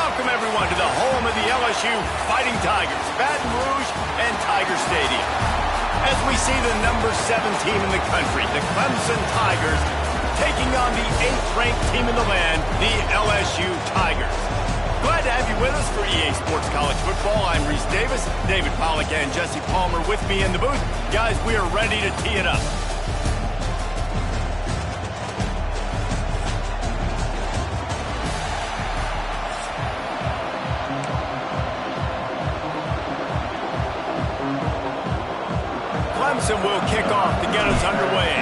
Welcome, everyone, to the home of the LSU Fighting Tigers, Baton Rouge and Tiger Stadium. As we see the number 7 team in the country, the Clemson Tigers, taking on the 8th-ranked team in the land, the LSU Tigers. Glad to have you with us for EA Sports College Football. I'm Reese Davis, David Pollack and Jesse Palmer with me in the booth. Guys, we are ready to tee it up. Clemson will kick off to get us underway.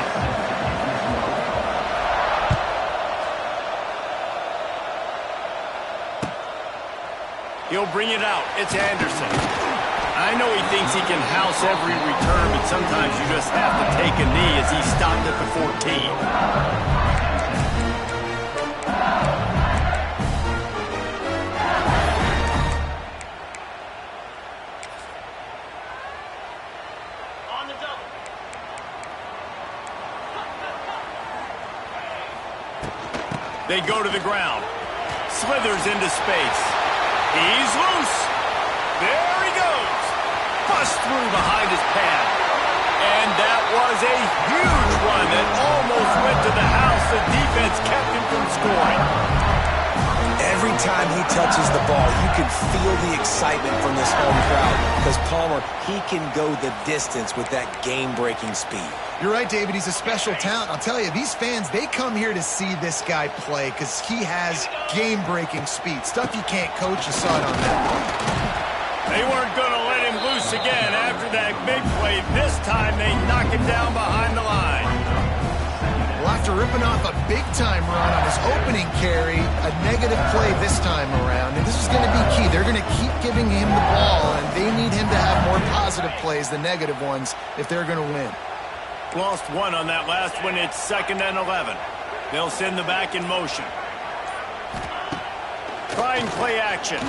He'll bring it out. It's Anderson. I know he thinks he can house every return, but sometimes you just have to take a knee as he stopped at the 14. They go to the ground. Slithers into space. He's loose. There he goes. Bust through behind his pad. And that was a huge run that almost went to the house. The defense kept him from scoring. Every time he touches the ball, you can feel the excitement from this home crowd because Palmer, he can go the distance with that game-breaking speed. You're right, David. He's a special talent. I'll tell you, these fans, they come here to see this guy play because he has game-breaking speed. Stuff you can't coach. You saw it on that one. They weren't going to let him loose again after that big play. This time, they knock him down behind the line. Well, after ripping off a big-time run on his opening carry, a negative play this time around, and this is going to be key. They're going to keep giving him the ball, and they need him to have more positive plays than negative ones if they're going to win. Lost one on that last one. It's 2nd and 11. They'll send the back in motion. Trying play action.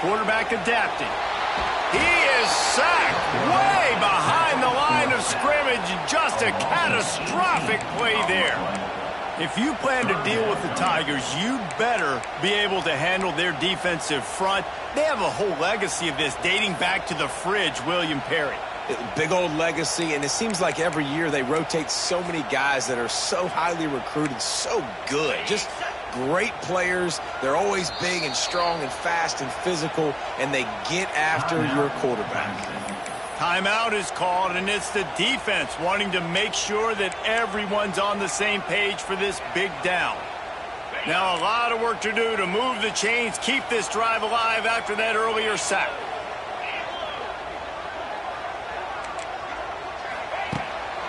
Quarterback adapting. He is sacked way behind the line of scrimmage. Just a catastrophic play there. If you plan to deal with the Tigers, you better be able to handle their defensive front. They have a whole legacy of this dating back to the fridge, William Perry. Big old legacy, and it seems like every year they rotate so many guys that are so highly recruited, so good. Just great players. They're always big and strong and fast and physical, and they get after your quarterback. Timeout is called, and it's the defense wanting to make sure that everyone's on the same page for this big down. Now a lot of work to do to move the chains, keep this drive alive after that earlier sack.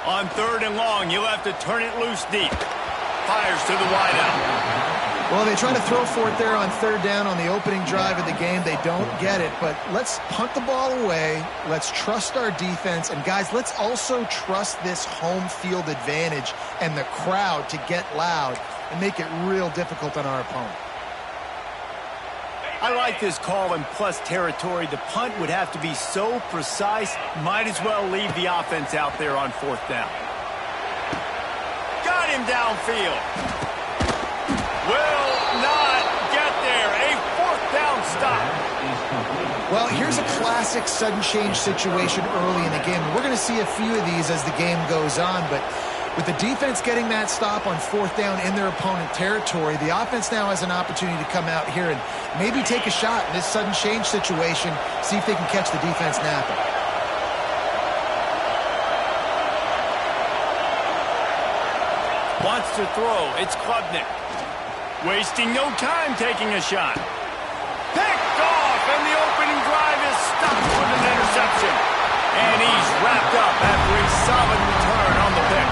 On 3rd and long, you'll have to turn it loose deep. Fires to the wideout. Well, they try to throw for it there on 3rd down on the opening drive of the game. They don't get it, but let's punt the ball away. Let's trust our defense. And, guys, let's also trust this home field advantage and the crowd to get loud and make it real difficult on our opponent. I like this call in plus territory. The punt would have to be so precise, might as well leave the offense out there on 4th down. Got him downfield. Will not get there. A 4th down stop. Well, here's a classic sudden change situation early in the game. We're going to see a few of these as the game goes on, but with the defense getting that stop on 4th down in their opponent territory, the offense now has an opportunity to come out here and maybe take a shot in this sudden change situation, see if they can catch the defense napping. Wants to throw. It's Klubnik. Wasting no time taking a shot. Picked off, and the opening drive is stopped with an interception. And he's wrapped up after a solid return on the pick.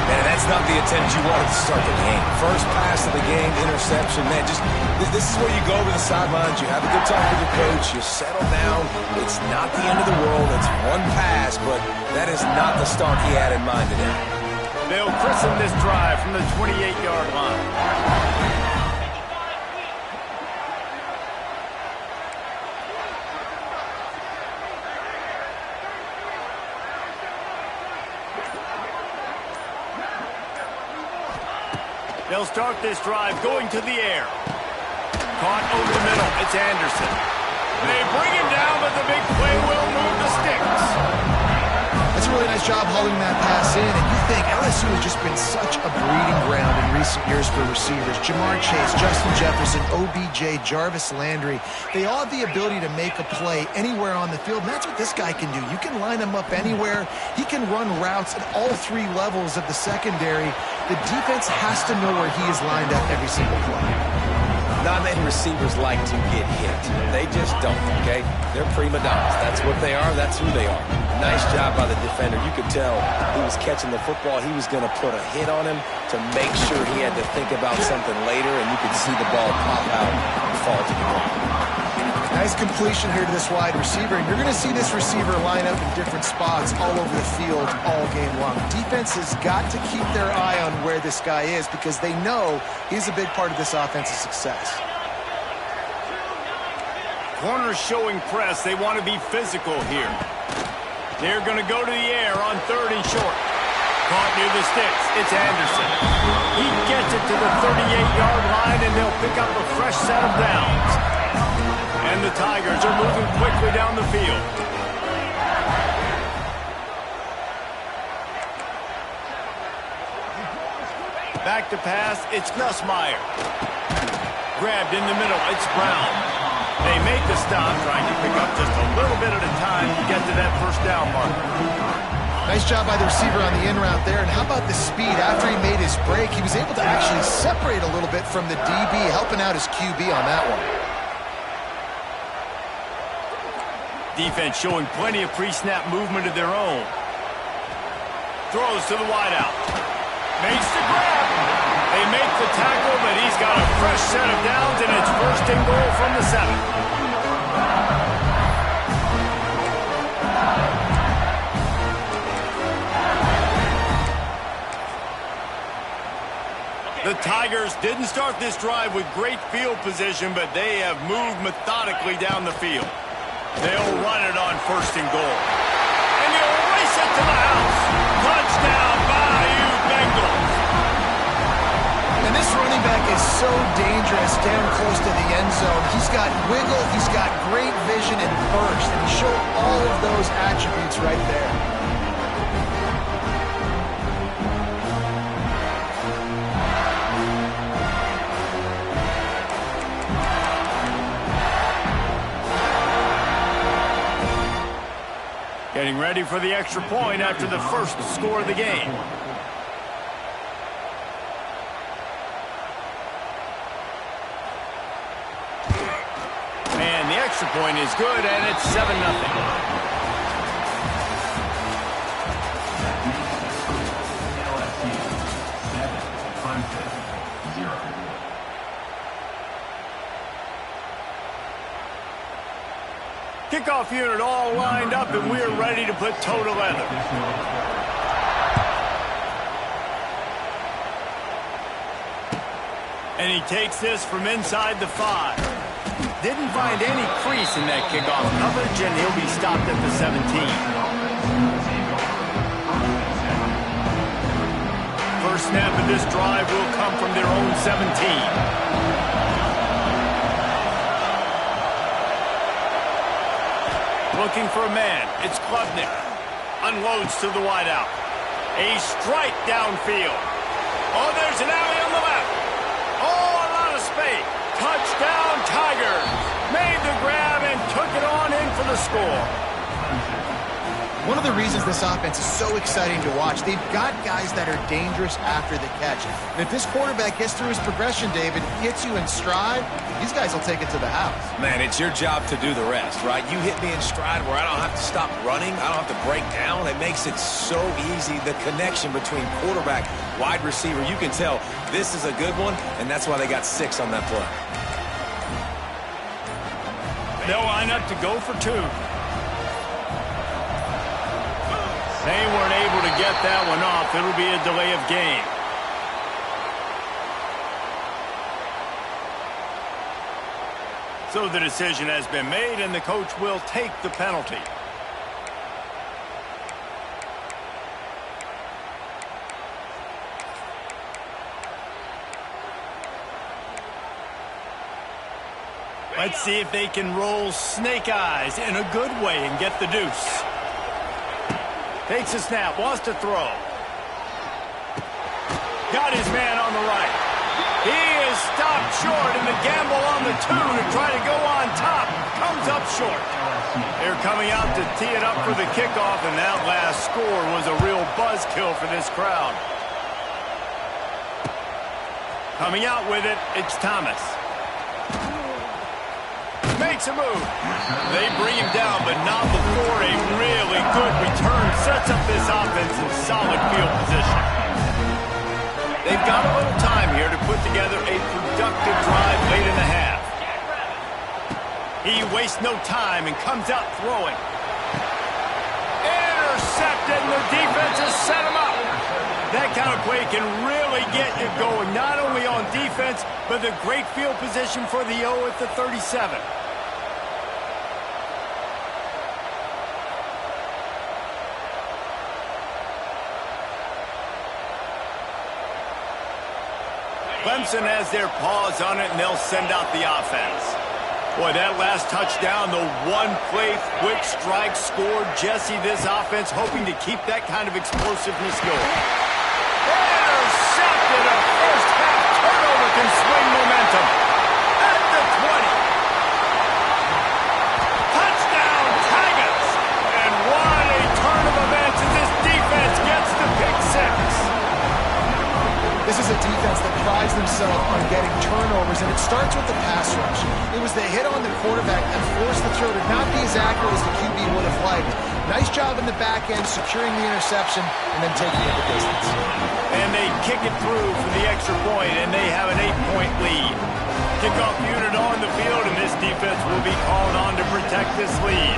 Man, that's not the attempt you wanted to start the game. First pass of the game, interception. Man, just this is where you go to the sidelines. You have a good talk with your coach. You settle down. It's not the end of the world. It's one pass, but that is not the start he had in mind today. They'll christen this drive from the 28-yard line. They'll start this drive going to the air. Caught over the middle. It's Anderson. They bring him down, but the big play will move the sticks. That's a really nice job hauling that pass in, and you think LSU has just been such a breeding ground in recent years for receivers. Jamar Chase, Justin Jefferson, OBJ, Jarvis Landry, they all have the ability to make a play anywhere on the field, and that's what this guy can do. You can line him up anywhere. He can run routes at all three levels of the secondary. The defense has to know where he is lined up every single play. Not many receivers like to get hit. They just don't, okay? They're prima donnas. That's what they are. That's who they are. Nice job by the defender. You could tell he was catching the football. He was going to put a hit on him to make sure he had to think about something later, and you could see the ball pop out and fall to the ground. Nice completion here to this wide receiver, and you're going to see this receiver line up in different spots all over the field all game long. Defense has got to keep their eye on where this guy is because they know he's a big part of this offense's success. Corners showing press. They want to be physical here. They're going to go to the air on 3rd and short. Caught near the sticks. It's Anderson. He gets it to the 38-yard line, and they'll pick up a fresh set of downs. And the Tigers are moving quickly down the field. Back to pass, it's Nussmeier. Grabbed in the middle, it's Brown. They make the stop, trying to pick up just a little bit at a time to get to that first down marker. Nice job by the receiver on the in route there. And how about the speed? After he made his break, he was able to actually separate a little bit from the DB, helping out his QB on that one. Defense showing plenty of pre-snap movement of their own. Throws to the wideout. Makes the grab. They make the tackle, but he's got a fresh set of downs, and it's 1st and goal from the 7. The Tigers didn't start this drive with great field position, but they have moved methodically down the field. They'll run it on 1st and goal. And they'll race it to the house. Touchdown, Bayou Bengals. And this running back is so dangerous down close to the end zone. He's got wiggle, he's got great vision and burst, and he showed all of those attributes right there. Getting ready for the extra point after the first score of the game. And the extra point is good, and it's 7-0. Kickoff unit all lined up, and we're ready to put toe to leather. And he takes this from inside the 5. Didn't find any crease in that kickoff coverage, and he'll be stopped at the 17. First snap of this drive will come from their own 17. Looking for a man. It's Klubnik. Unloads to the wideout. A strike downfield. Oh, there's an alley on the left. Oh, a lot of space. Touchdown, Tigers. Made the grab and took it on in for the score. One of the reasons this offense is so exciting to watch, they've got guys that are dangerous after the catch. And if this quarterback gets through his progression, David, hits you in stride, these guys will take it to the house. Man, it's your job to do the rest, right? You hit me in stride where I don't have to stop running. I don't have to break down. It makes it so easy. The connection between quarterback, wide receiver, you can tell this is a good one, and that's why they got 6 on that play. They'll line up to go for 2. They weren't able to get that one off. It'll be a delay of game. So the decision has been made, and the coach will take the penalty. Let's see if they can roll snake eyes in a good way and get the deuce. Takes a snap, wants to throw. Got his man on the right. He is stopped short in the gamble on the 2 to try to go on top. Comes up short. They're coming out to tee it up for the kickoff, and that last score was a real buzzkill for this crowd. Coming out with it, it's Thomas. Makes a move. They bring him down, but not before a really good return sets up this offense in solid field position. They've got a little time here to put together a productive drive late in the half. He wastes no time and comes out throwing. Intercepted, and the defense has set him up. That kind of play can really get you going, not only on defense, but the great field position for the O at the 37. Clemson has their paws on it, and they'll send out the offense. Boy, that last touchdown, the one-play quick strike scored. Jesse, this offense hoping to keep that kind of explosiveness going. Intercepted! A first-half turnover can swing momentum. At the 20. Touchdown, Tigers! And what a turn of events as this defense gets the pick 6. This is a defense that prides themselves on getting turnovers, and it starts with the pass rush. It was the hit on the quarterback that forced the throw to not be as accurate as the QB would have liked. Nice job in the back end, securing the interception, and then taking it the distance. And they kick it through for the extra point, and they have an 8-point lead. Kickoff unit on the field, and this defense will be called on to protect this lead.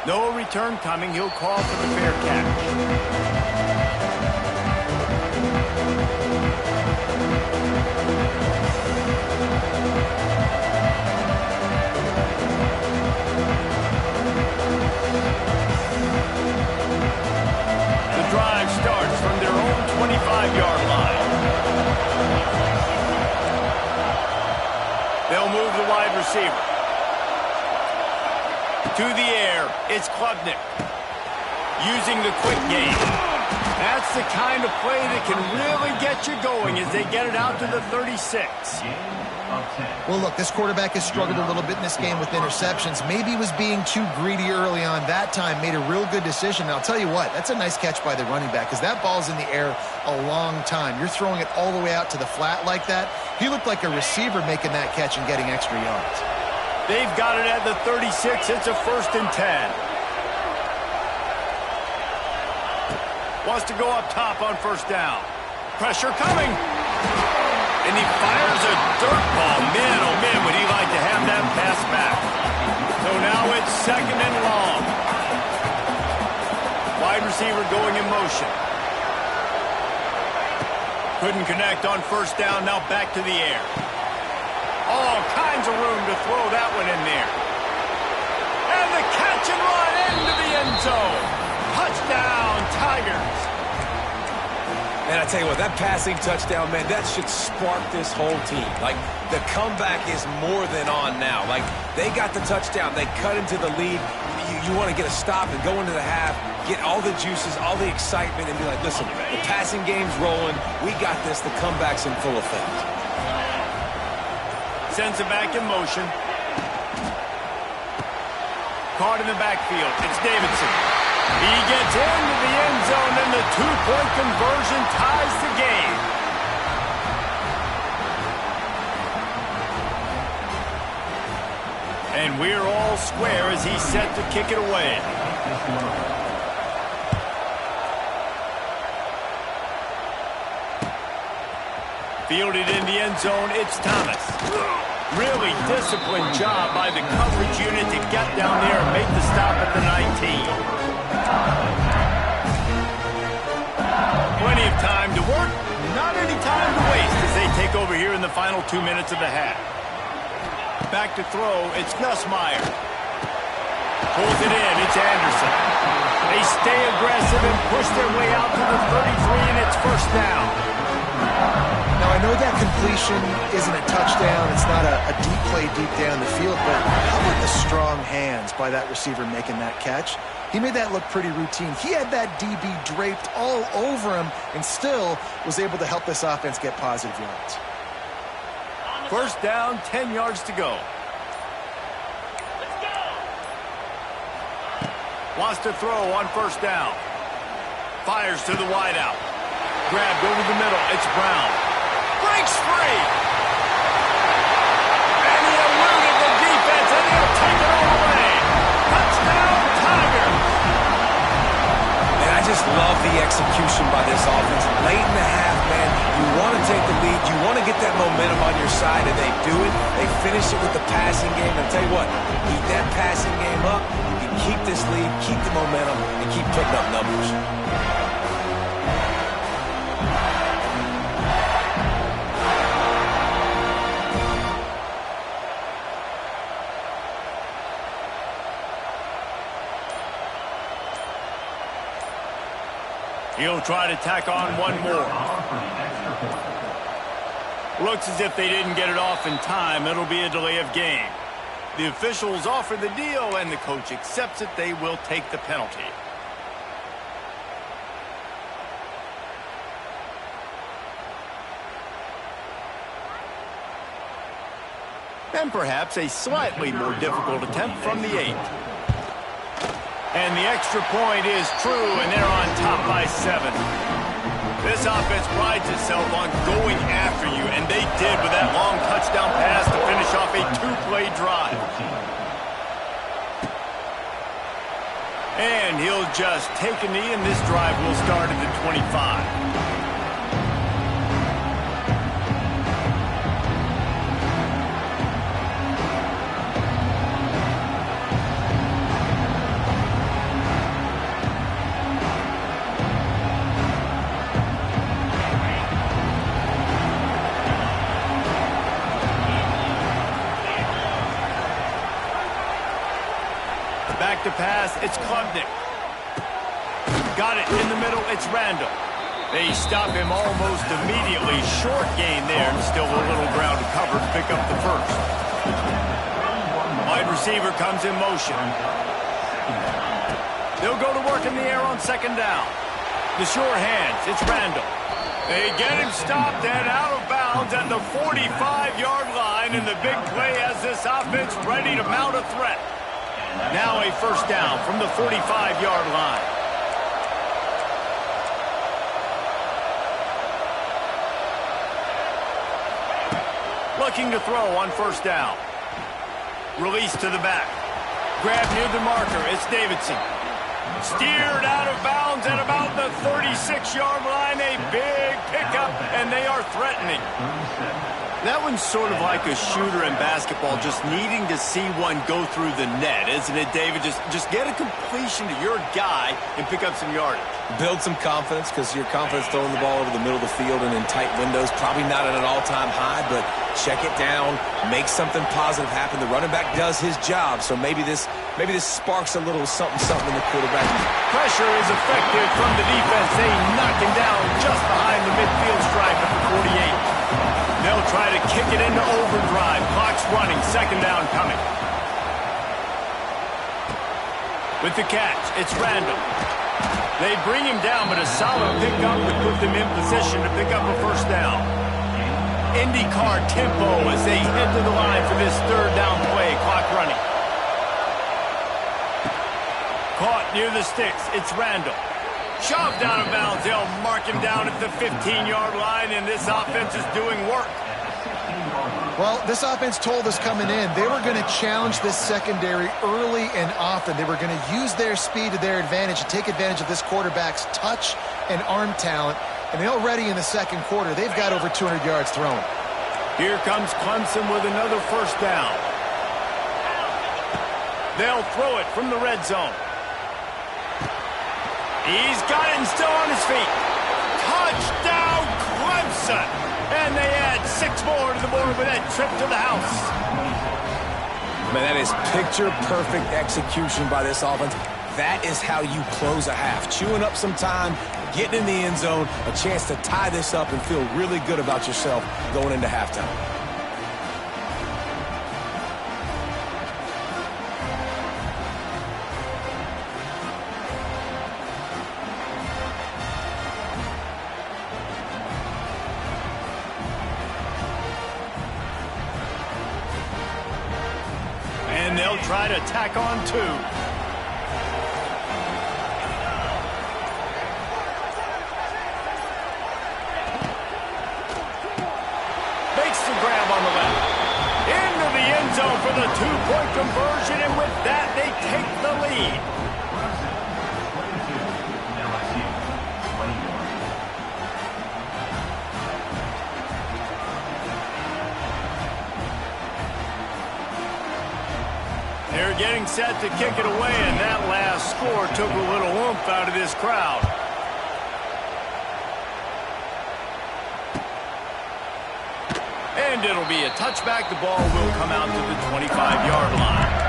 No return coming. He'll call for the fair catch. The drive starts from their own 25-yard line. They'll move the wide receiver. To the air, it's Klubnik. Using the quick game. That's the kind of play that can really get you going as they get it out to the 36. Well, look, this quarterback has struggled a little bit in this game with interceptions. Maybe he was being too greedy early on. That time made a real good decision. And I'll tell you what, that's a nice catch by the running back because that ball's in the air a long time. You're throwing it all the way out to the flat like that. He looked like a receiver making that catch and getting extra yards. They've got it at the 36. It's a 1st and 10. Wants to go up top on 1st down. Pressure coming. And he fires a dirt ball. Man, oh man, would he like to have that pass back. So now it's 2nd and long. Wide receiver going in motion. Couldn't connect on 1st down. Now back to the air. All kinds of room to throw that one in there. And the catch and run into the end zone. Touchdown, Tigers. Man, I tell you what, that passing touchdown, man, that should spark this whole team. Like, the comeback is more than on now. Like, they got the touchdown. They cut into the lead. You want to get a stop and go into the half, get all the juices, all the excitement, and be like, listen, the passing game's rolling. We got this. The comeback's in full effect. Sends it back in motion. Caught in the backfield. It's Davidson. He gets into the end zone, and the 2-point conversion ties the game. And we're all square as he's set to kick it away. Fielded in the end zone, it's Thomas. Really disciplined job by the coverage unit to get down there and make the stop at the 19. Plenty of time to work, not any time to waste as they take over here in the final 2 minutes of the half. Back to throw, it's Nussmeier. Pulls it in. It's Anderson. They stay aggressive and push their way out to the 33, and it's first down. Now, I know that completion isn't a touchdown. It's not a deep play deep down the field, but how about the strong hands by that receiver making that catch? He made that look pretty routine. He had that DB draped all over him and still was able to help this offense get positive yards. First down, 10 yards to go. Wants to throw on first down. Fires to the wideout. Grabbed over the middle. It's Brown. Breaks free. And he eluded the defense, and he'll take it all away. Touchdown, Tigers. And I just love the execution by this offense. Late in the half, man, you want to take the lead. You want to get that momentum on your side, and they do it. They finish it with the passing game. And I'll tell you what, keep that passing game up. You keep this lead, keep the momentum, and keep putting up numbers. He'll try to tack on one more. Looks as if they didn't get it off in time. It'll be a delay of game. The officials offer the deal, and the coach accepts it. They will take the penalty. And perhaps a slightly more difficult attempt from the 8. And the extra point is true, and they're on top by 7. This offense prides itself on going after you, and they did with that long touchdown pass to finish off a 2-play drive. And he'll just take a knee, and this drive will start at the 25. To pass, it's Klubnik. Got it in the middle, it's Randall. They stop him almost immediately. Short gain there, and still a little ground to cover to pick up the first. Wide receiver comes in motion. They'll go to work in the air on second down. The sure hands, it's Randall. They get him stopped and out of bounds at the 45-yard line, and the big play has this offense ready to mount a threat. Now a first down from the 45-yard line. Looking to throw on first down. Release to the back. Grab near the marker. It's Davidson. Steered out of bounds at about the 36-yard line. A big pickup, and they are threatening. That one's sort of like a shooter in basketball, just needing to see one go through the net, isn't it, David? Just get a completion to your guy and pick up some yardage. Build some confidence, because your confidence throwing the ball over the middle of the field and in tight windows, probably not at an all-time high, but check it down, make something positive happen. The running back does his job, so maybe this sparks a little something in the quarterback. Pressure is effective from the defense. They knock him down just behind the midfield stripe at the 48. They'll try to kick it into overdrive. Clock's running. Second down coming. With the catch, it's Randall. They bring him down, but a solid pickup would put them in position to pick up a first down. IndyCar tempo as they head to the line for this third down play. Clock running. Caught near the sticks. It's Randall. Shoved out of bounds. They'll mark him down at the 15-yard line, and this offense is doing work. Well, this offense told us coming in they were going to challenge this secondary early and often. They were going to use their speed to their advantage and take advantage of this quarterback's touch and arm talent. And already in the second quarter, they've got over 200 yards thrown. Here comes Clemson with another first down. They'll throw it from the red zone. He's got it and still on his feet. Touchdown, Clemson! And they add 6 more to the board with that trip to the house. Man, that is picture-perfect execution by this offense. That is how you close a half. Chewing up some time, getting in the end zone, a chance to tie this up and feel really good about yourself going into halftime. And they'll try to tack on 2. Makes the grab on the left. Into the end zone for the 2-point conversion, and with that, they take the lead. They're getting set to kick it away, and that last score took a little oomph out of this crowd. And it'll be a touchback. The ball will come out to the 25-yard line.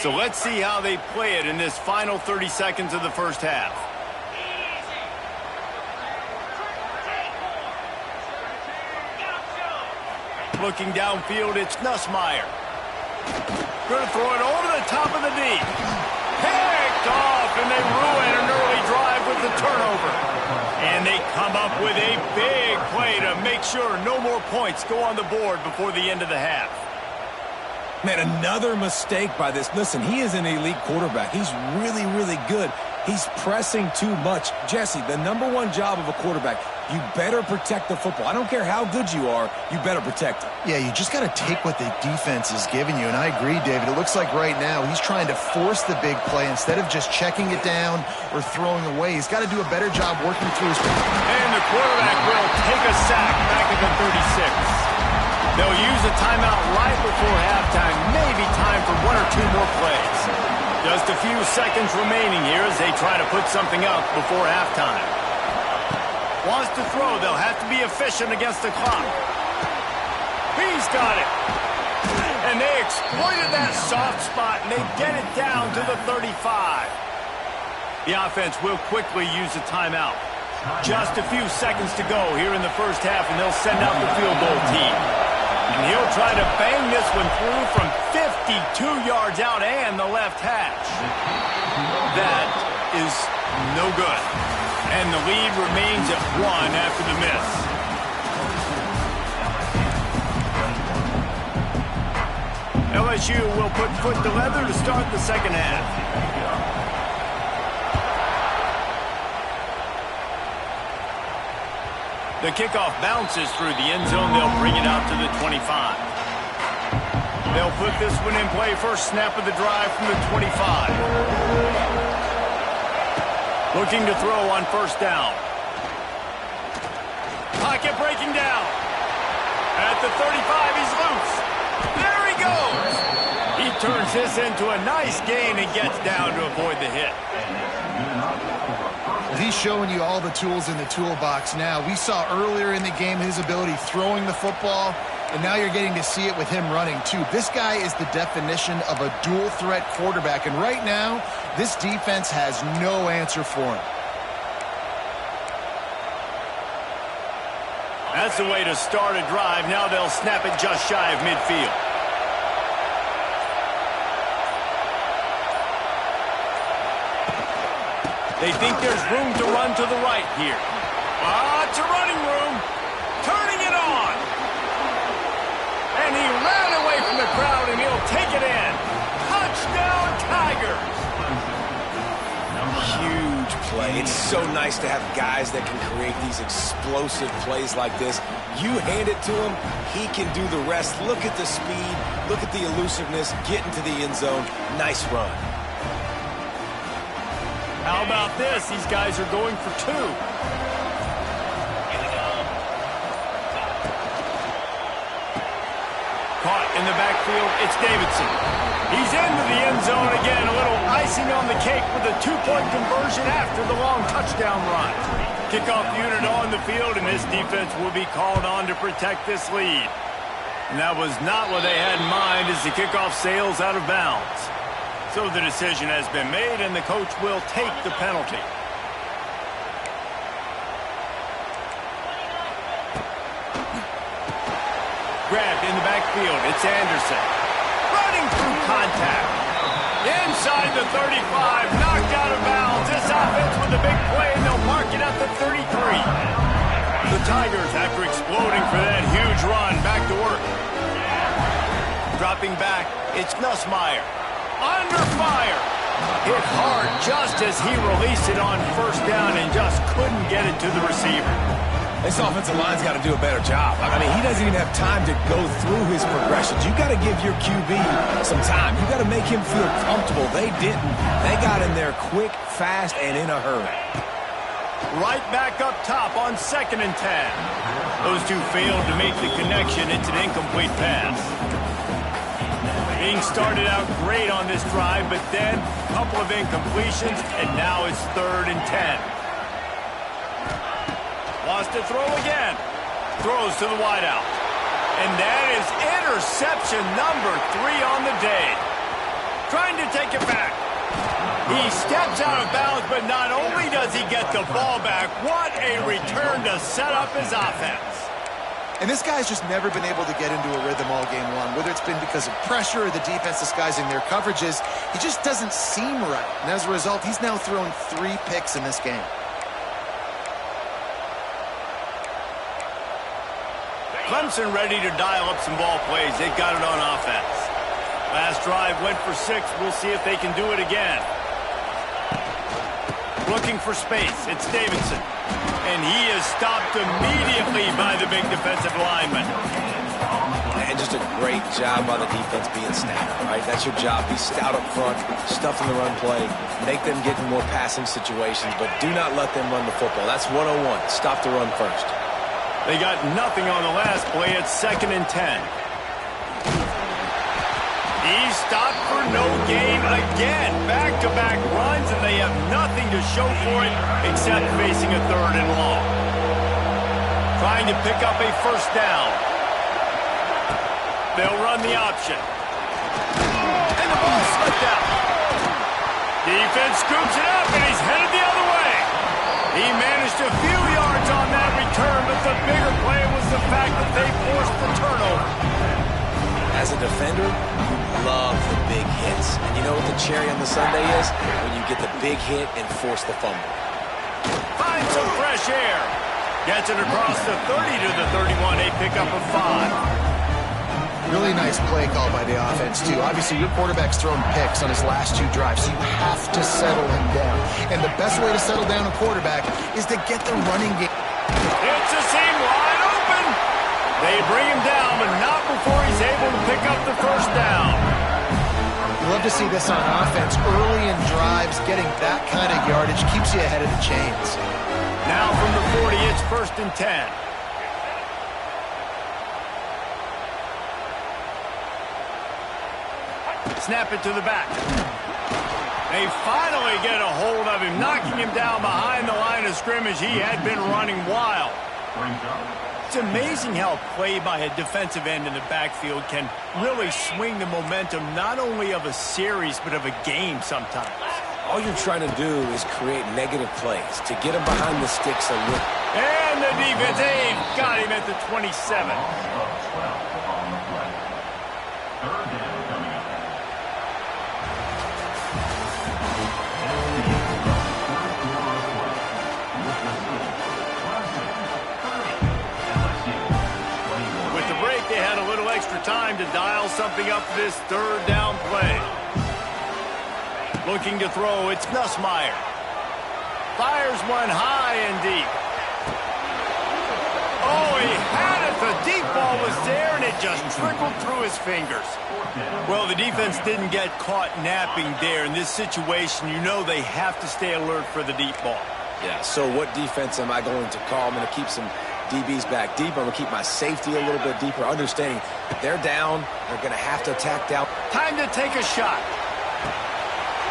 So let's see how they play it in this final 30 seconds of the first half. Looking downfield, it's Nussmeier. Going to throw it over the top of the D. Picked off, and they ruin an early drive with the turnover. And they come up with a big play to make sure no more points go on the board before the end of the half. Man, another mistake by this. Listen, he is an elite quarterback. He's really, really good. He's pressing too much. Jesse, the #1 job of a quarterback, you better protect the football. I don't care how good you are, you better protect it. Yeah, you just got to take what the defense is giving you. And I agree, David. It looks like right now he's trying to force the big play instead of just checking it down or throwing away. He's got to do a better job working through his... And the quarterback will take a sack back at the 36. They'll use a timeout right before halftime. Maybe time for 1 or 2 more plays. Just a few seconds remaining here as they try to put something up before halftime. Wants to throw. They'll have to be efficient against the clock. He's got it. And they exploited that soft spot, and they get it down to the 35. The offense will quickly use a timeout. Just a few seconds to go here in the first half, and they'll send out the field goal team. And he'll try to bang this one through from 52 yards out and the left hash. That is no good. And the lead remains at 1 after the miss. LSU will put foot to leather to start the second half. The kickoff bounces through the end zone. They'll bring it out to the 25. They'll put this one in play. First snap of the drive from the 25. Looking to throw on first down. Pocket breaking down. At the 35, he's loose. There he goes. He turns this into a nice gain and gets down to avoid the hit. He's showing you all the tools in the toolbox now. We saw earlier in the game his ability throwing the football, and now you're getting to see it with him running too. This guy is the definition of a dual-threat quarterback, and right now, this defense has no answer for him. That's the way to start a drive. Now they'll snap it just shy of midfield. They think there's room to run to the right here. It's a running room. Turning it on. And he ran away from the crowd, and he'll take it in. Touchdown, Tigers. Huge play. It's so nice to have guys that can create these explosive plays like this. You hand it to him, he can do the rest. Look at the speed. Look at the elusiveness. Get into the end zone. Nice run. How about this? These guys are going for 2. Caught in the backfield, it's Davidson. He's into the end zone again. A little icing on the cake with a two-point conversion after the long touchdown run. Kickoff unit on the field, and this defense will be called on to protect this lead. And that was not what they had in mind as the kickoff sails out of bounds. So the decision has been made, and the coach will take the penalty. Grabbed in the backfield. It's Anderson. Running through contact. Inside the 35. Knocked out of bounds. This offense with a big play, and they'll mark it at the 33. The Tigers, after exploding for that huge run, back to work. Dropping back, it's Nussmeier. Under fire. Hit hard just as he released it on first down and just couldn't get it to the receiver. This offensive line's got to do a better job. I mean, he doesn't even have time to go through his progressions. You got to give your QB some time. You got to make him feel comfortable. They didn't. They got in there quick, fast, and in a hurry. Right back up top on 2nd and 10. Those two failed to make the connection. It's an incomplete pass. Being started out great on this drive, but then a couple of incompletions, and now it's 3rd and 10. Lost to throw again. Throws to the wideout. And that is interception number 3 on the day. Trying to take it back. He steps out of bounds, but not only does he get the ball back, what a return to set up his offense. And this guy's just never been able to get into a rhythm all game long, whether it's been because of pressure or the defense disguising their coverages. He just doesn't seem right. And as a result, he's now thrown 3 picks in this game. Clemson ready to dial up some ball plays. They've got it on offense. Last drive went for 6. We'll see if they can do it again. Looking for space. It's Davidson. And he is stopped immediately by the big defensive lineman. And just a great job by the defense being stout, right? That's your job. Be stout up front, stuff in the run play, make them get in more passing situations, but do not let them run the football. That's 101. Stop the run first. They got nothing on the last play. It's 2nd and 10. He's stopped for no gain again. Back-to-back runs, and they have nothing to show for it except facing a 3rd and long. Trying to pick up a first down. They'll run the option. And the ball slipped out. Defense scoops it up, and he's headed the other way. He managed a few yards on that return, but the bigger play was the fact that they forced the turnover. As a defender, you love the big hits. And you know what the cherry on the sundae is? When you get the big hit and force the fumble. Finds some fresh air. Gets it across the 30 to the 31, a pickup of 5. Really nice play call by the offense, too. Obviously, your quarterback's thrown picks on his last 2 drives, so you have to settle him down. And the best way to settle down a quarterback is to get the running game. It's a seam wide open. They bring him down, but not before he's able to pick up the first down. You love to see this on offense. Early in drives, getting that kind of yardage keeps you ahead of the chains. Now from the 40, it's 1st and 10. Snap it to the back. They finally get a hold of him, knocking him down behind the line of scrimmage. He had been running wild. It's amazing how a play by a defensive end in the backfield can really swing the momentum not only of a series but of a game sometimes. All you're trying to do is create negative plays to get them behind the sticks a little. And the defense, they've got him at the 27. Extra time to dial something up this 3rd down play. Looking to throw, it's Nussmeier. Fires one high and deep. Oh, he had it. The deep ball was there, and it just trickled through his fingers. Well, the defense didn't get caught napping there. In this situation, you know they have to stay alert for the deep ball. Yeah, so what defense am I going to call? I'm going to keep some DB's back deep. I'm going to keep my safety a little bit deeper, understanding if they're down, they're going to have to attack down. Time to take a shot.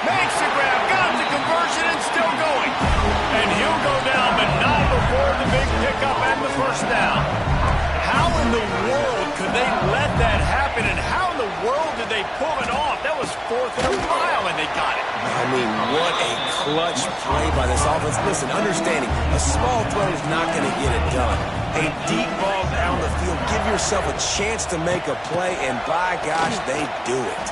Makes the grab, got the conversion, and still going. And he'll go down, but not before the big pickup and the first down. How in the world could they let that happen, and how in the world did they pull it off? That was 4th and a mile, and they got it. I mean, what a clutch play by this offense. Listen, understanding, a small throw is not going to get it done. A deep ball down the field, give yourself a chance to make a play, and by gosh, they do it.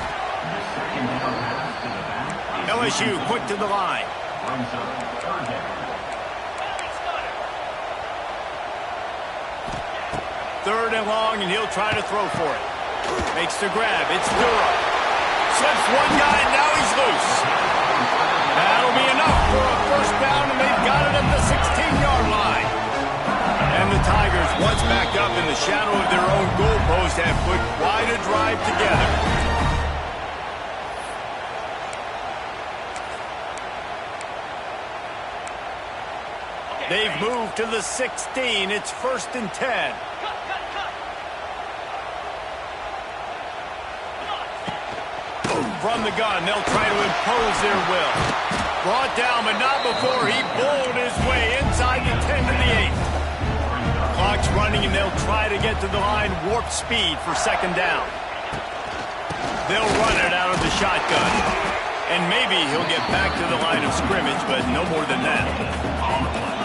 LSU quick to the line. Third and long, and he'll try to throw for it. Makes the grab. It's Durham. Slips one guy, and now he's loose. That'll be enough for a first down, and they've got it at the 16-yard line. And the Tigers, once back up in the shadow of their own goalpost, have put quite a drive together. They've moved to the 16. It's 1st and 10. From the gun, they'll try to impose their will. Brought down, but not before he bowled his way inside the 10 to the 8. Clock's running, and they'll try to get to the line warp speed for 2nd down. They'll run it out of the shotgun. And maybe he'll get back to the line of scrimmage, but no more than that.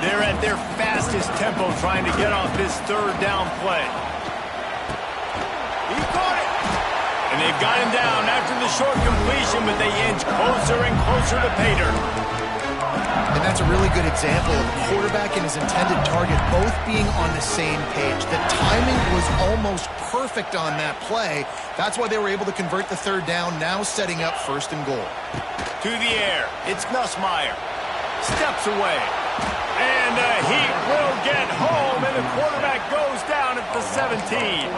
They're at their fastest tempo trying to get off this 3rd down play. He caught it! And they've got him down after the short completion, but they inch closer and closer to pay dirt. And that's a really good example of the quarterback and his intended target both being on the same page. The timing was almost perfect on that play. That's why they were able to convert the 3rd down, now setting up 1st and goal. To the air, it's Nussmeier. Steps away. And he will get home, and the quarterback goes down at the 17.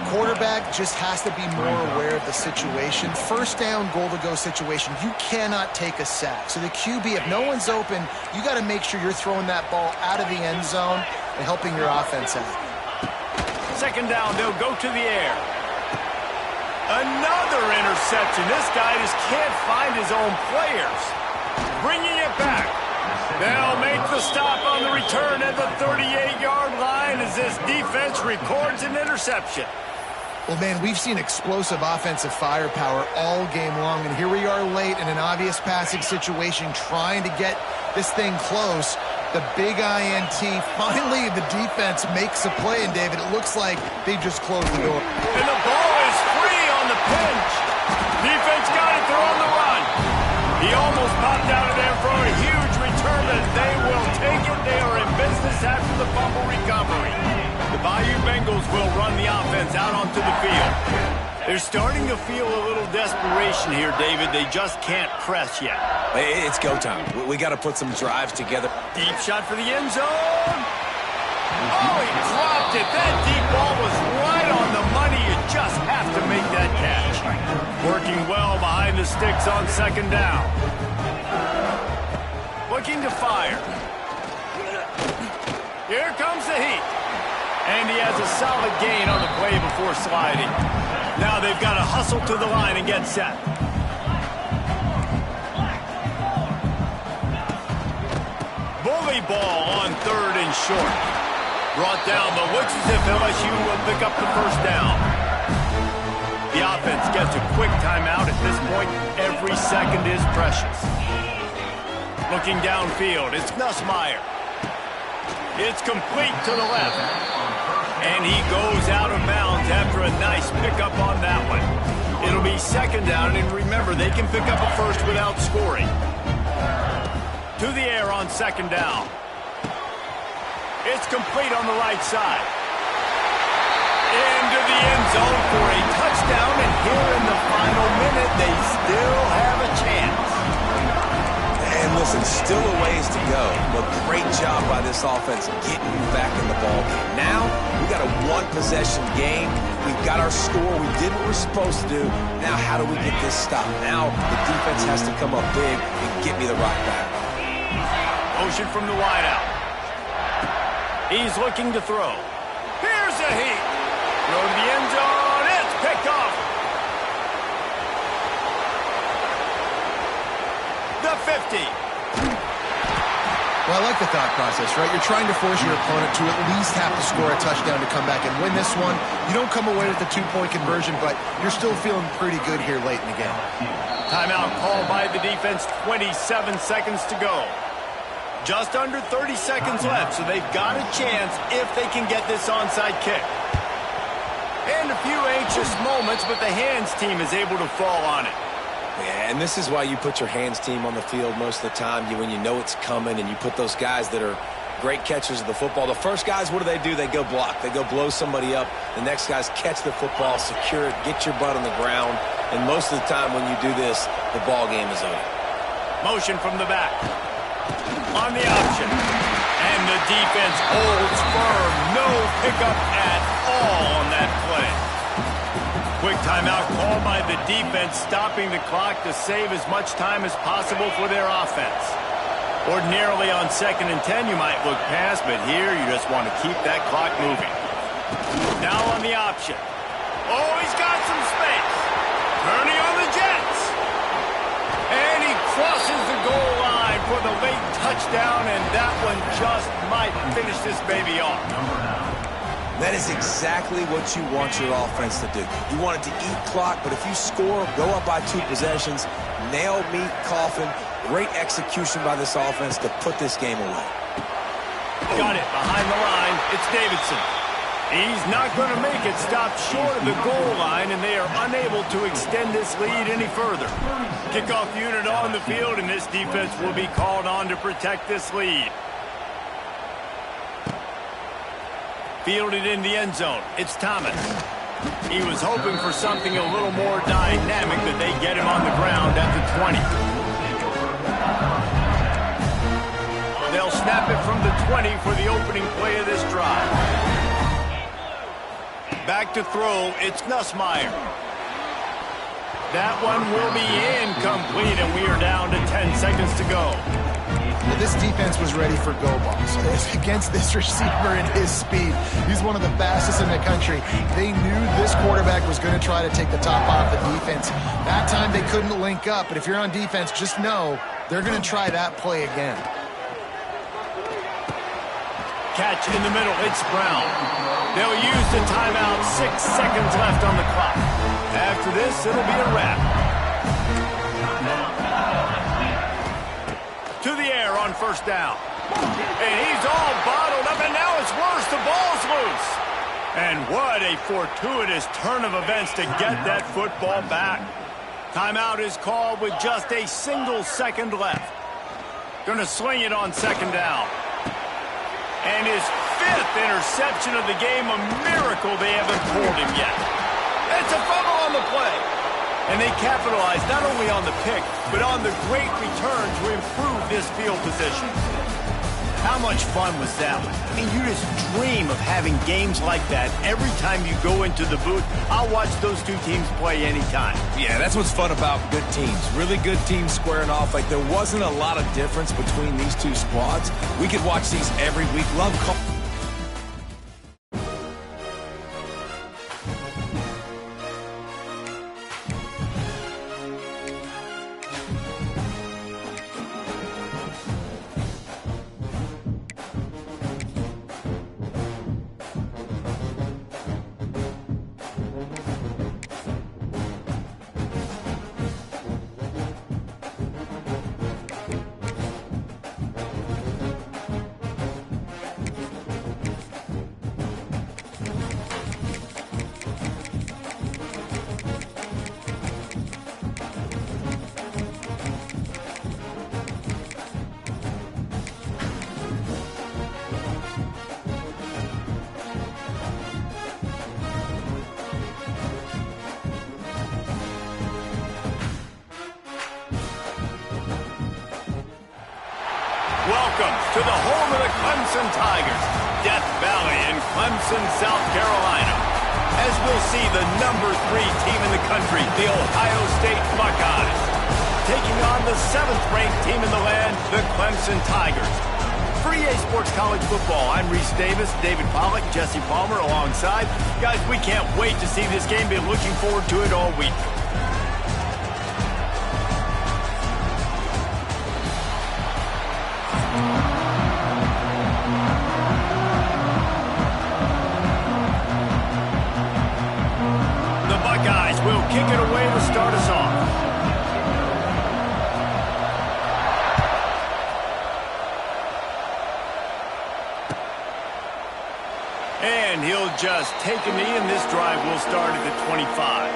Quarterback just has to be more aware of the situation. 1st down, goal-to-go situation. You cannot take a sack. So the QB, if no one's open, you got to make sure you're throwing that ball out of the end zone and helping your offense out. 2nd down, they'll go to the air. Another interception. This guy just can't find his own players. Bringing it back. They'll make the stop on the return at the 38-yard line as this defense records an interception. Well, man, we've seen explosive offensive firepower all game long, and here we are late in an obvious passing situation trying to get this thing close. The big INT, finally the defense makes a play, and David, it looks like they just closed the door. And the ball is free on the pinch. Defense got it, they're on the run. He almost popped out of there for a huge return, but they will take it. They are in business after the fumble recovery. The Bayou Bengals will run the offense out onto the field. They're starting to feel a little desperation here, David. They just can't press yet. It's go time. We got to put some drives together. Deep shot for the end zone. Oh, he dropped it. That deep ball was right on the money. You just have to make that catch. Working well behind the sticks on 2nd down. Looking to fire. Here comes the heat. And he has a solid gain on the play before sliding. Now they've got to hustle to the line and get set. Bully ball on 3rd and short. Brought down, but looks as if LSU will pick up the 1st down. The offense gets a quick timeout. At this point, every second is precious. Looking downfield, it's Nussmeier. It's complete to the left. And he goes out of bounds after a nice pickup on that one. It'll be 2nd down, and remember, they can pick up a 1st without scoring. To the air on 2nd down. It's complete on the right side. Into the end zone for a touchdown, and here in the final minute, they still have a chance. And listen, still a ways to go, but great job by this offense getting you back in the ballgame. Now, we got a one-possession game. We've got our score. We did what we're supposed to do. Now, how do we get this stopped? Now, the defense has to come up big and get me the rock back. Motion from the wideout. He's looking to throw. Here's a heat. Throw to the end zone. It's picked off. The 50. Well, I like the thought process, right? You're trying to force your opponent to at least have to score a touchdown to come back and win this one. You don't come away with the 2-point conversion, but you're still feeling pretty good here late in the game. Timeout called by the defense, 27 seconds to go. Just under 30 seconds left, so they've got a chance if they can get this onside kick. And a few anxious moments, but the hands team is able to fall on it. Yeah, and this is why you put your hands team on the field most of the time. When you know it's coming and you put those guys that are great catchers of the football. The first guys, what do? They go block. They go blow somebody up. The next guys catch the football, secure it, get your butt on the ground. And most of the time when you do this, the ball game is over. Motion from the back. On the option. And the defense holds firm. No pickup at all on that play. Quick timeout called by the defense, stopping the clock to save as much time as possible for their offense. Ordinarily on 2nd and 10, you might look past, but here you just want to keep that clock moving. Now on the option. Oh, he's got some space. Turning on the Jets. And he crosses the goal line for the late touchdown, and that one just might finish this baby off. That is exactly what you want your offense to do. You want it to eat clock, but if you score, go up by 2 possessions, nail, meet, coffin. Great execution by this offense to put this game away. Got it behind the line. It's Davidson. He's not going to make it stop short of the goal line, and they are unable to extend this lead any further. Kickoff unit on the field, and this defense will be called on to protect this lead. Fielded in the end zone. It's Thomas. He was hoping for something a little more dynamic, but they get him on the ground at the 20. They'll snap it from the 20 for the opening play of this drive. Back to throw. It's Nussmeier. That one will be incomplete, and we are down to 10 seconds to go. Well, this defense was ready for go balls. Against this receiver and his speed, he's one of the fastest in the country. They knew this quarterback was going to try to take the top off the defense. That time they couldn't link up, but if you're on defense, just know they're going to try that play again. Catch in the middle. It's Brown. They'll use the timeout. 6 seconds left on the clock. After this, it'll be a wrap. To the air on 1st down. And he's all bottled up, and now it's worse. The ball's loose. And what a fortuitous turn of events to get that football back. Timeout is called with just a single second left. Going to sling it on 2nd down. And his 5th interception of the game, a miracle they haven't pulled him yet. It's a fumble on the play. And they capitalize not only on the pick, but on the great return to improve this field position. How much fun was that one? I mean, you just dream of having games like that every time you go into the booth. I'll watch those 2 teams play anytime. Yeah, that's what's fun about good teams. Really good teams squaring off. Like, there wasn't a lot of difference between these 2 squads. We could watch these every week. Love call. Welcome to the home of the Clemson Tigers, Death Valley in Clemson, South Carolina. As we'll see the number 3 team in the country, the Ohio State Buckeyes, taking on the 7th-ranked team in the land, the Clemson Tigers. For EA Sports College Football, I'm Reese Davis, David Pollack, Jesse Palmer alongside. Guys, we can't wait to see this game. Been looking forward to it all week. The Buckeyes will kick it away to start us off. And he'll just take a knee, and this drive will start at the 25.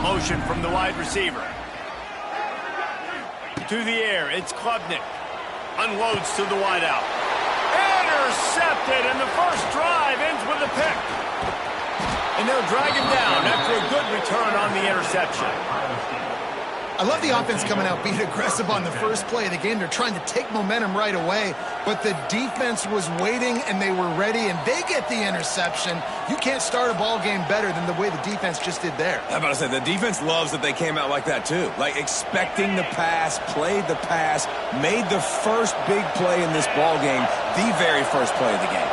Motion from the wide receiver. To the air, it's Klubnik. Unloads to the wideout. Intercepted, and the first drive ends with a pick. And they'll drag him down after a good return on the interception. I love the offense coming out being aggressive on the first play of the game. They're trying to take momentum right away, but the defense was waiting, and they were ready, and they get the interception. You can't start a ball game better than the way the defense just did there. I'm about to say, the defense loves that they came out like that, too. Like, expecting the pass, played the pass, made the first big play in this ball game, the very first play of the game.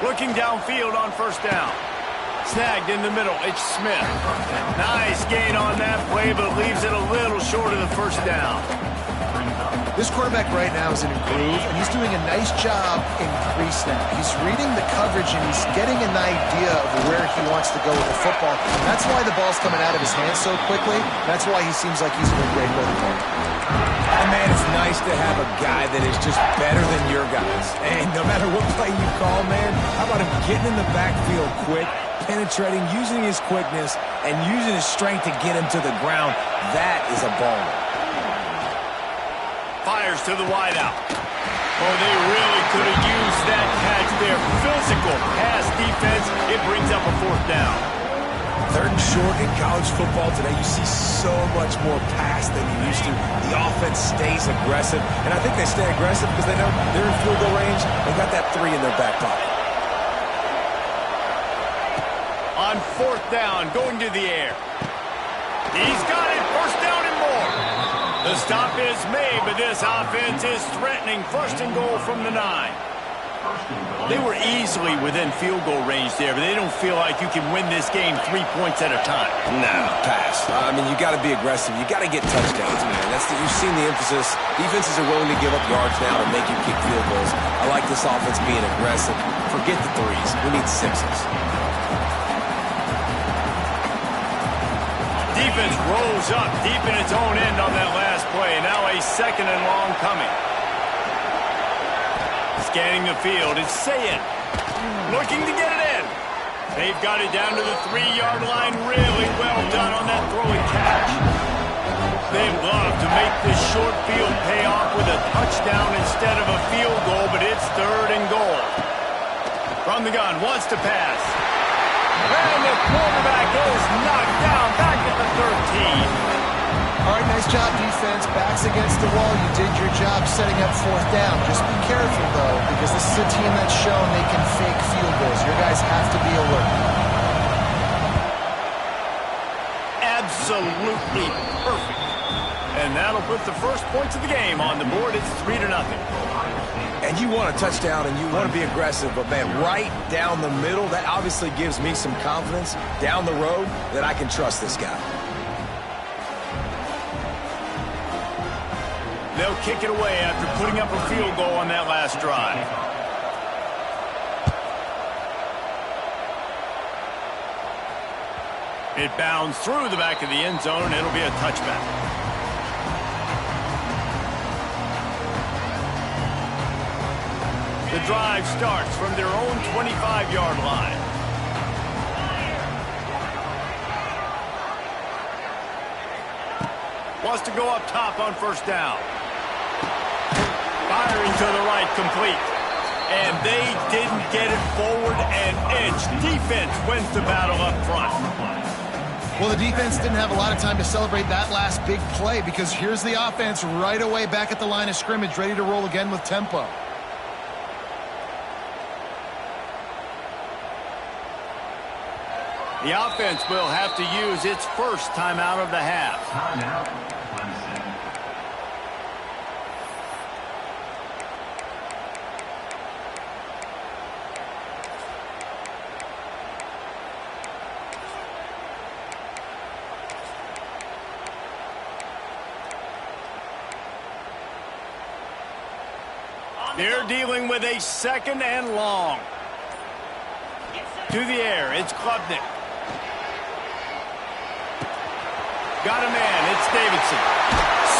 Looking downfield on first down. Snagged in the middle, it's Smith. Nice gain on that play, but leaves it a little short of the first down. This quarterback right now is in a groove, and he's doing a nice job in pre-snap. He's reading the coverage, and he's getting an idea of where he wants to go with the football. That's why the ball's coming out of his hands so quickly. That's why he seems like he's in a great rhythm. And man, it's nice to have a guy that is just better than your guys. And no matter what play you call, man, how about him getting in the backfield quick, penetrating, using his quickness, and using his strength to get him to the ground? That is a baller. Fires to the wideout. Oh, they really could have used that catch there. Physical pass defense. It brings up a fourth down. Third and short in college football today. You see so much more pass than you used to. The offense stays aggressive, and I think they stay aggressive because they know they're in field goal range. They got that 3 in their back pocket. On fourth down, going to the air. He's got it. First down and more. The stop is made, but this offense is threatening. First and goal from the 9. They were easily within field goal range there, but they don't feel like you can win this game 3 points at a time. No, pass. I mean, you got to be aggressive. You got to get touchdowns, man. You've seen the emphasis. Defenses are willing to give up yards now to make you kick field goals. I like this offense being aggressive. Forget the 3s. We need 6s. Defense rolls up deep in its own end on that last play. Now a second and long coming. Scanning the field, it's Sayin. Looking to get it in. They've got it down to the 3-yard line. Really well done on that throw and catch. They'd love to make this short field pay off with a touchdown instead of a field goal, but it's third and goal. From the gun, wants to pass. And the quarterback is knocked down back at the 13. All right, nice job, defense. Backs against the wall. You did your job setting up fourth down. Just be careful, though, because this is a team that's shown they can fake field goals. Your guys have to be alert. Absolutely perfect. And that'll put the first points of the game on the board. It's 3-0. And you want a touchdown and you want to be aggressive, but man, right down the middle, that obviously gives me some confidence down the road that I can trust this guy. They'll kick it away after putting up a field goal on that last drive. It bounds through the back of the end zone, and it'll be a touchback. The drive starts from their own 25-yard line. Wants to go up top on first down. Firing to the right, complete. And they didn't get it forward an inch. Defense wins the battle up front. Well, the defense didn't have a lot of time to celebrate that last big play because here's the offense right away back at the line of scrimmage, ready to roll again with tempo. The offense will have to use its first timeout of the half. Timeout, Clemson. They're dealing with a second and long. To the air, it's Klubnik. Got a man, it's Davidson.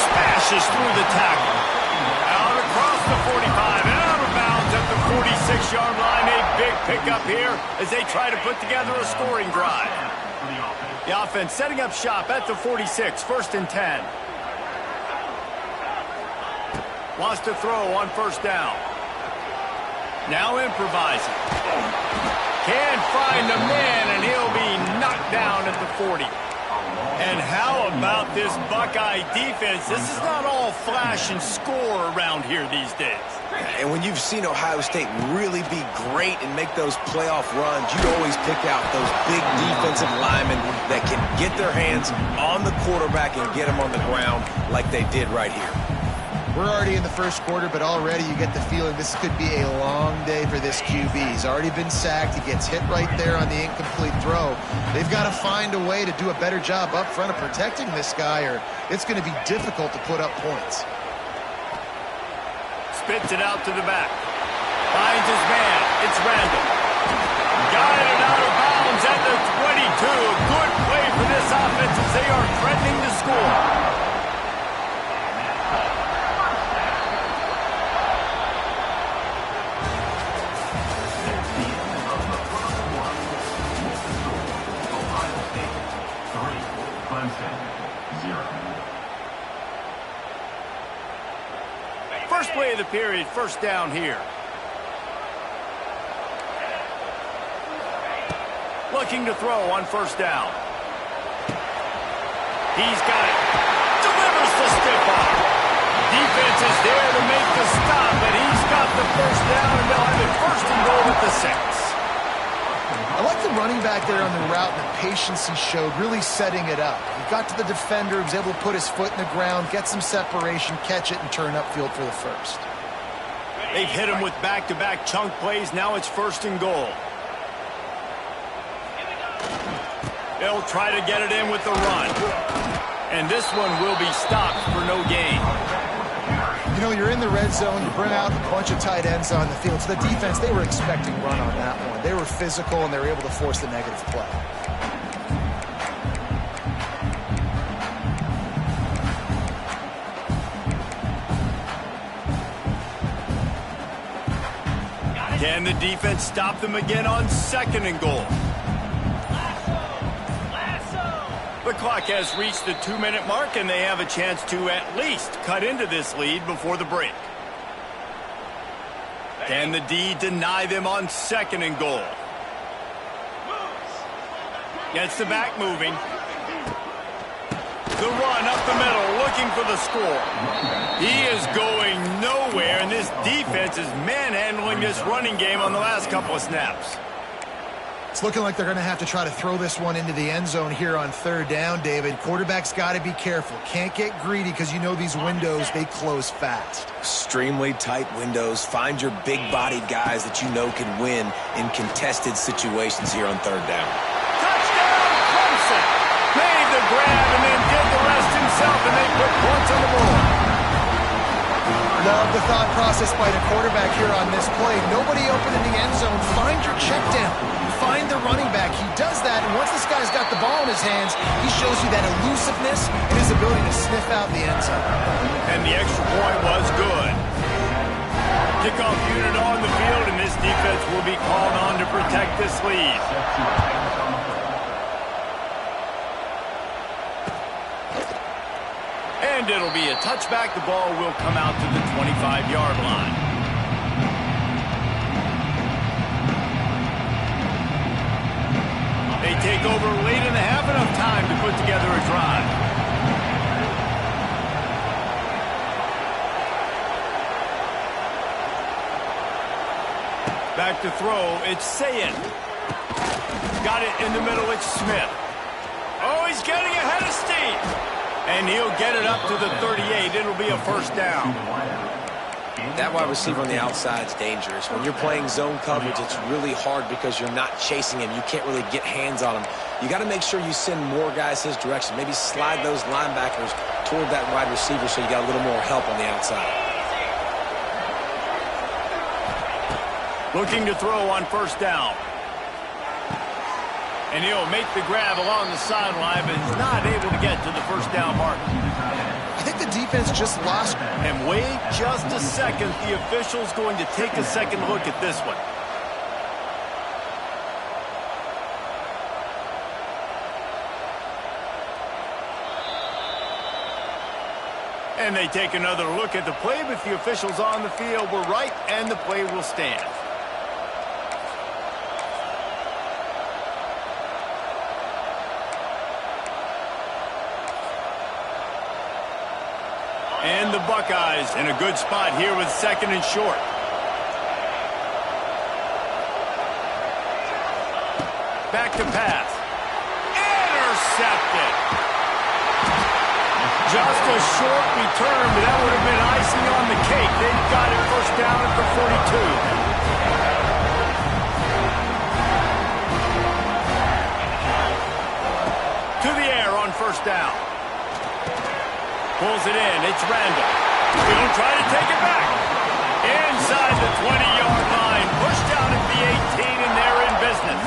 Smashes through the tackle. Out across the 45 and out of bounds at the 46-yard line. A big pickup here as they try to put together a scoring drive. The offense setting up shop at the 46, 1st and 10. Wants to throw on 1st down. Now improvising. Can't find a man, and he'll be knocked down at the 40. And how about this Buckeye defense? This is not all flash and score around here these days. And when you've seen Ohio State really be great and make those playoff runs, you always pick out those big defensive linemen that can get their hands on the quarterback and get him on the ground like they did right here. We're already in the first quarter, but already you get the feeling this could be a long day for this QB. He's already been sacked. He gets hit right there on the incomplete throw. They've got to find a way to do a better job up front of protecting this guy, or it's going to be difficult to put up points. Spits it out to the back. Finds his man. It's Randall. Got it out of bounds at the 22. A good play for this offense as they are threatening to score. First play of the period, 1st down here. Looking to throw on 1st down. He's got it. Delivers the stiff arm. Defense is there to make the stop, but he's got the 1st down, and they'll have it 1st and goal at the 6. I like the running back there on the route and the patience he showed, really setting it up. He got to the defender, was able to put his foot in the ground, get some separation, catch it, and turn upfield for the 1st. They've hit him with back-to-back chunk plays. Now it's 1st and goal. They'll try to get it in with the run. And this one will be stopped for no gain. You know, you're in the red zone, you bring out a bunch of tight ends on the field. So the defense, they were expecting run on that one. They were physical, and they were able to force the negative play. Can the defense stop them again on 2nd and goal? The clock has reached the 2-minute mark, and they have a chance to at least cut into this lead before the break. Can the D deny them on 2nd and goal? Gets the back moving. The run up the middle, looking for the score. He is going nowhere, and this defense is manhandling this running game on the last couple of snaps. It's looking like they're going to have to try to throw this one into the end zone here on 3rd down, David. Quarterback's got to be careful. Can't get greedy because you know these windows, they close fast. Extremely tight windows. Find your big-bodied guys that you know can win in contested situations here on 3rd down. Touchdown, Clemson! Made the grab and then did the rest himself, and they put points on the board. Love the thought process by the quarterback here on this play. Nobody open in the end zone. Find your check down. Find the running back. He does that, and once this guy's got the ball in his hands, he shows you that elusiveness and his ability to sniff out the end zone. And the extra point was good. Kickoff unit on the field, and this defense will be called on to protect this lead. And it'll be a touchback. The ball will come out to the 25-yard line. They take over late in the half, and enough time to put together a drive. Back to throw, it's Sayin. Got it in the middle, it's Smith. Oh, he's getting ahead of steam. And he'll get it up to the 38. It'll be a first down. That wide receiver on the outside is dangerous. When you're playing zone coverage, it's really hard because you're not chasing him. You can't really get hands on him. You got to make sure you send more guys his direction. Maybe slide those linebackers toward that wide receiver so you got a little more help on the outside. Looking to throw on first down. And he'll make the grab along the sideline, but is not able to get to the first down mark. I think the defense just lost. And wait just a second. The official's going to take a second look at this one. And they take another look at the play, but the officials on the field were right, and the play will stand. And the Buckeyes in a good spot here with second and short. Back to pass. Intercepted. Just a short return, but that would have been icing on the cake. They've got it first down at the 42. To the air on first down. Pulls it in. It's Randall. He'll try to take it back. Inside the 20-yard line. Pushed down at the 18, and they're in business.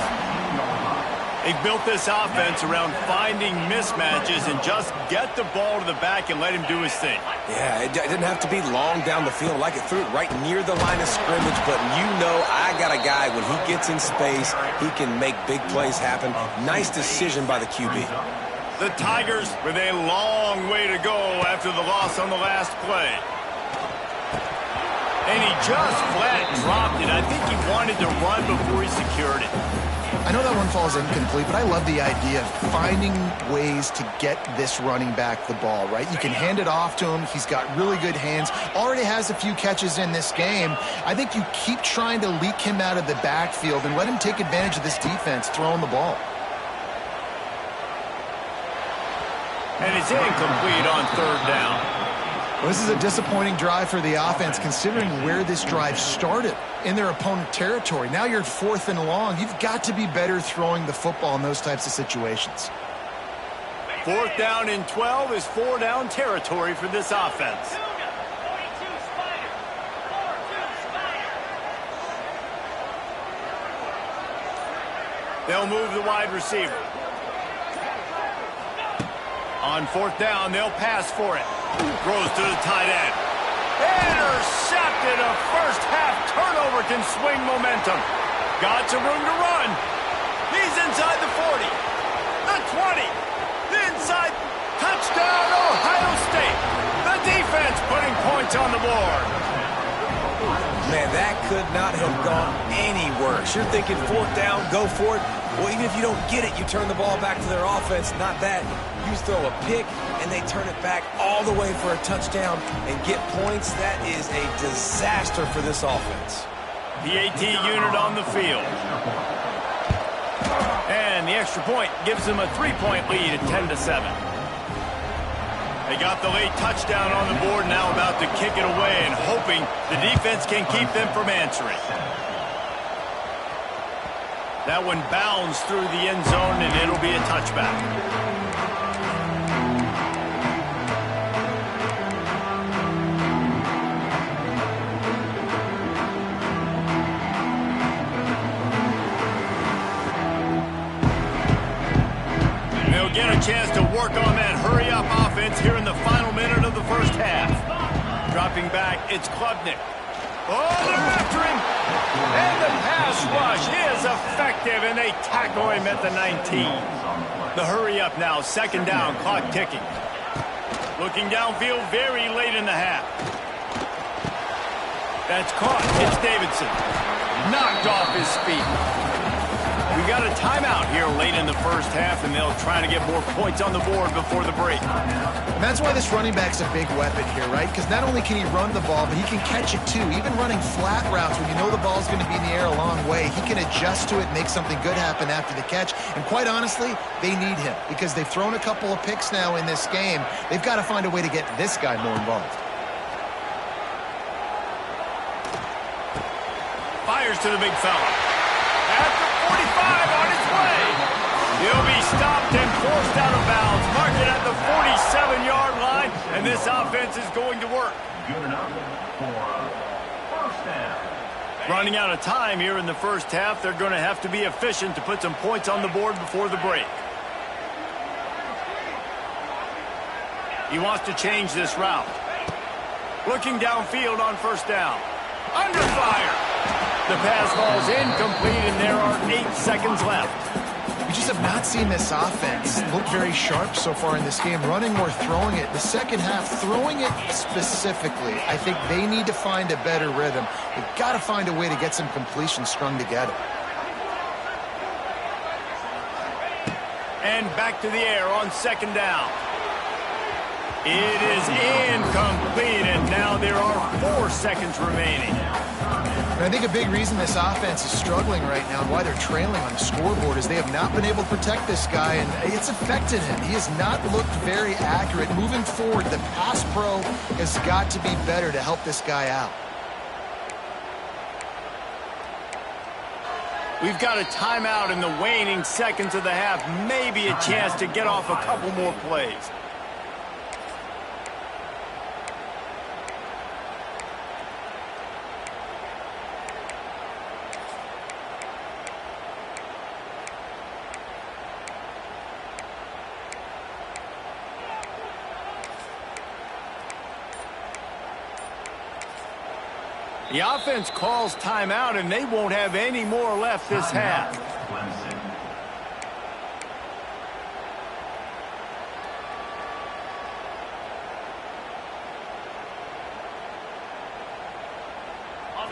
They've built this offense around finding mismatches and just get the ball to the back and let him do his thing. Yeah, it didn't have to be long down the field. Like it threw it right near the line of scrimmage, but you know I got a guy, when he gets in space, he can make big plays happen. Nice decision by the QB. The Tigers with a long way to go after the loss on the last play. And he just flat dropped it. I think he wanted to run before he secured it. I know that one falls incomplete, but I love the idea of finding ways to get this running back the ball, right? You can hand it off to him. He's got really good hands. Already has a few catches in this game. I think you keep trying to leak him out of the backfield and let him take advantage of this defense throwing the ball. And it's incomplete on third down. Well, this is a disappointing drive for the offense, considering where this drive started, in their opponent territory. Now you're 4th and long. You've got to be better throwing the football in those types of situations. 4th down and 12 is 4-down territory for this offense. They'll move the wide receiver. On 4th down, they'll pass for it. Throws to the tight end. Intercepted. A first-half turnover can swing momentum. Got some room to run. He's inside the 40. The 20. The inside. Touchdown, Ohio State. The defense putting points on the board. Man, that could not have gone any worse. You're thinking 4th down, go for it. Well, even if you don't get it, you turn the ball back to their offense. Not that. You throw a pick, and they turn it back all the way for a touchdown and get points. That is a disaster for this offense. The AT unit on the field. And the extra point gives them a 3-point lead at 10-7. They got the late touchdown on the board, now about to kick it away and hoping the defense can keep them from answering. That one bounds through the end zone, and it'll be a touchback. They'll get a chance to work on that hurry-up offense here in the final minute of the first half. Dropping back, it's Klubnik. Oh, they're after him! And the pass rush is effective, and they tackle him at the 19. The hurry-up now, 2nd down, clock ticking. Looking downfield very late in the half. That's caught. It's Davidson. Knocked off his feet. We got a timeout here late in the first half, and they'll try to get more points on the board before the break. And that's why this running back's a big weapon here, right? Because not only can he run the ball, but he can catch it too. Even running flat routes when you know the ball's going to be in the air a long way, he can adjust to it and make something good happen after the catch. And quite honestly, they need him because they've thrown a couple of picks now in this game. They've got to find a way to get this guy more involved. Fires to the big fella. At the 45 on his way. He'll be stopped and forced out of bounds. Mark it at the 47-yard line, and this offense is going to work. Good enough for first down. Running out of time here in the first half, they're going to have to be efficient to put some points on the board before the break. He wants to change this route. Looking downfield on first down. Under fire. The pass ball's incomplete, and there are 8 seconds left. We just have not seen this offense look very sharp so far in this game, running or throwing it. The second half, throwing it specifically, I think they need to find a better rhythm. They've got to find a way to get some completions strung together. And back to the air on second down. It is incomplete, and now there are 4 seconds remaining. And I think a big reason this offense is struggling right now and why they're trailing on the scoreboard is they have not been able to protect this guy, and it's affected him. He has not looked very accurate. Moving forward, the pass pro has got to be better to help this guy out. We've got a timeout in the waning seconds of the half. Maybe a chance to get off a couple more plays. The offense calls timeout, and they won't have any more left this half.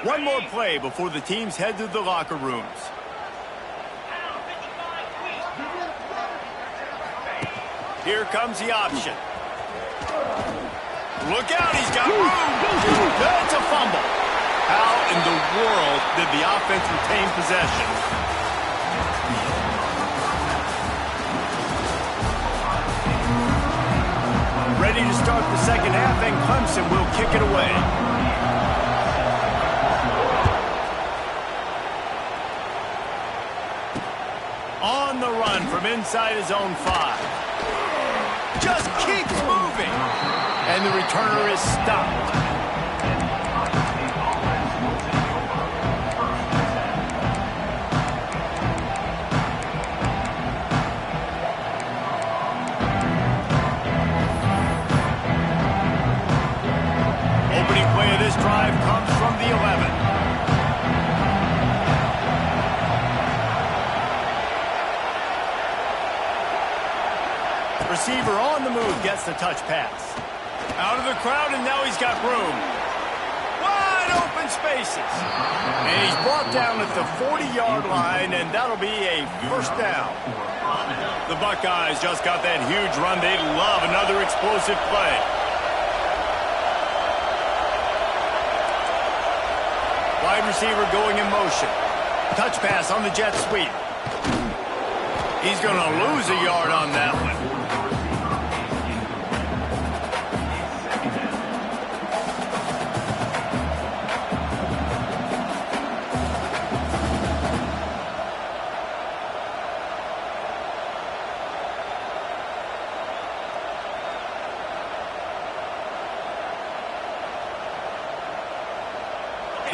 One more play before the teams head to the locker rooms. Here comes the option. Look out, he's got room. That's a fumble. How in the world did the offense retain possession? Ready to start the second half, and Clemson will kick it away. On the run from inside his own 5. Just keeps moving. And the returner is stopped. This drive comes from the 11. Receiver on the move gets the touch pass. Out of the crowd, and now he's got room. Wide open spaces. And he's brought down at the 40-yard line, and that'll be a first down. The Buckeyes just got that huge run. They love another explosive play. Wide receiver going in motion. Touch pass on the jet sweep. He's going to lose a yard on that one.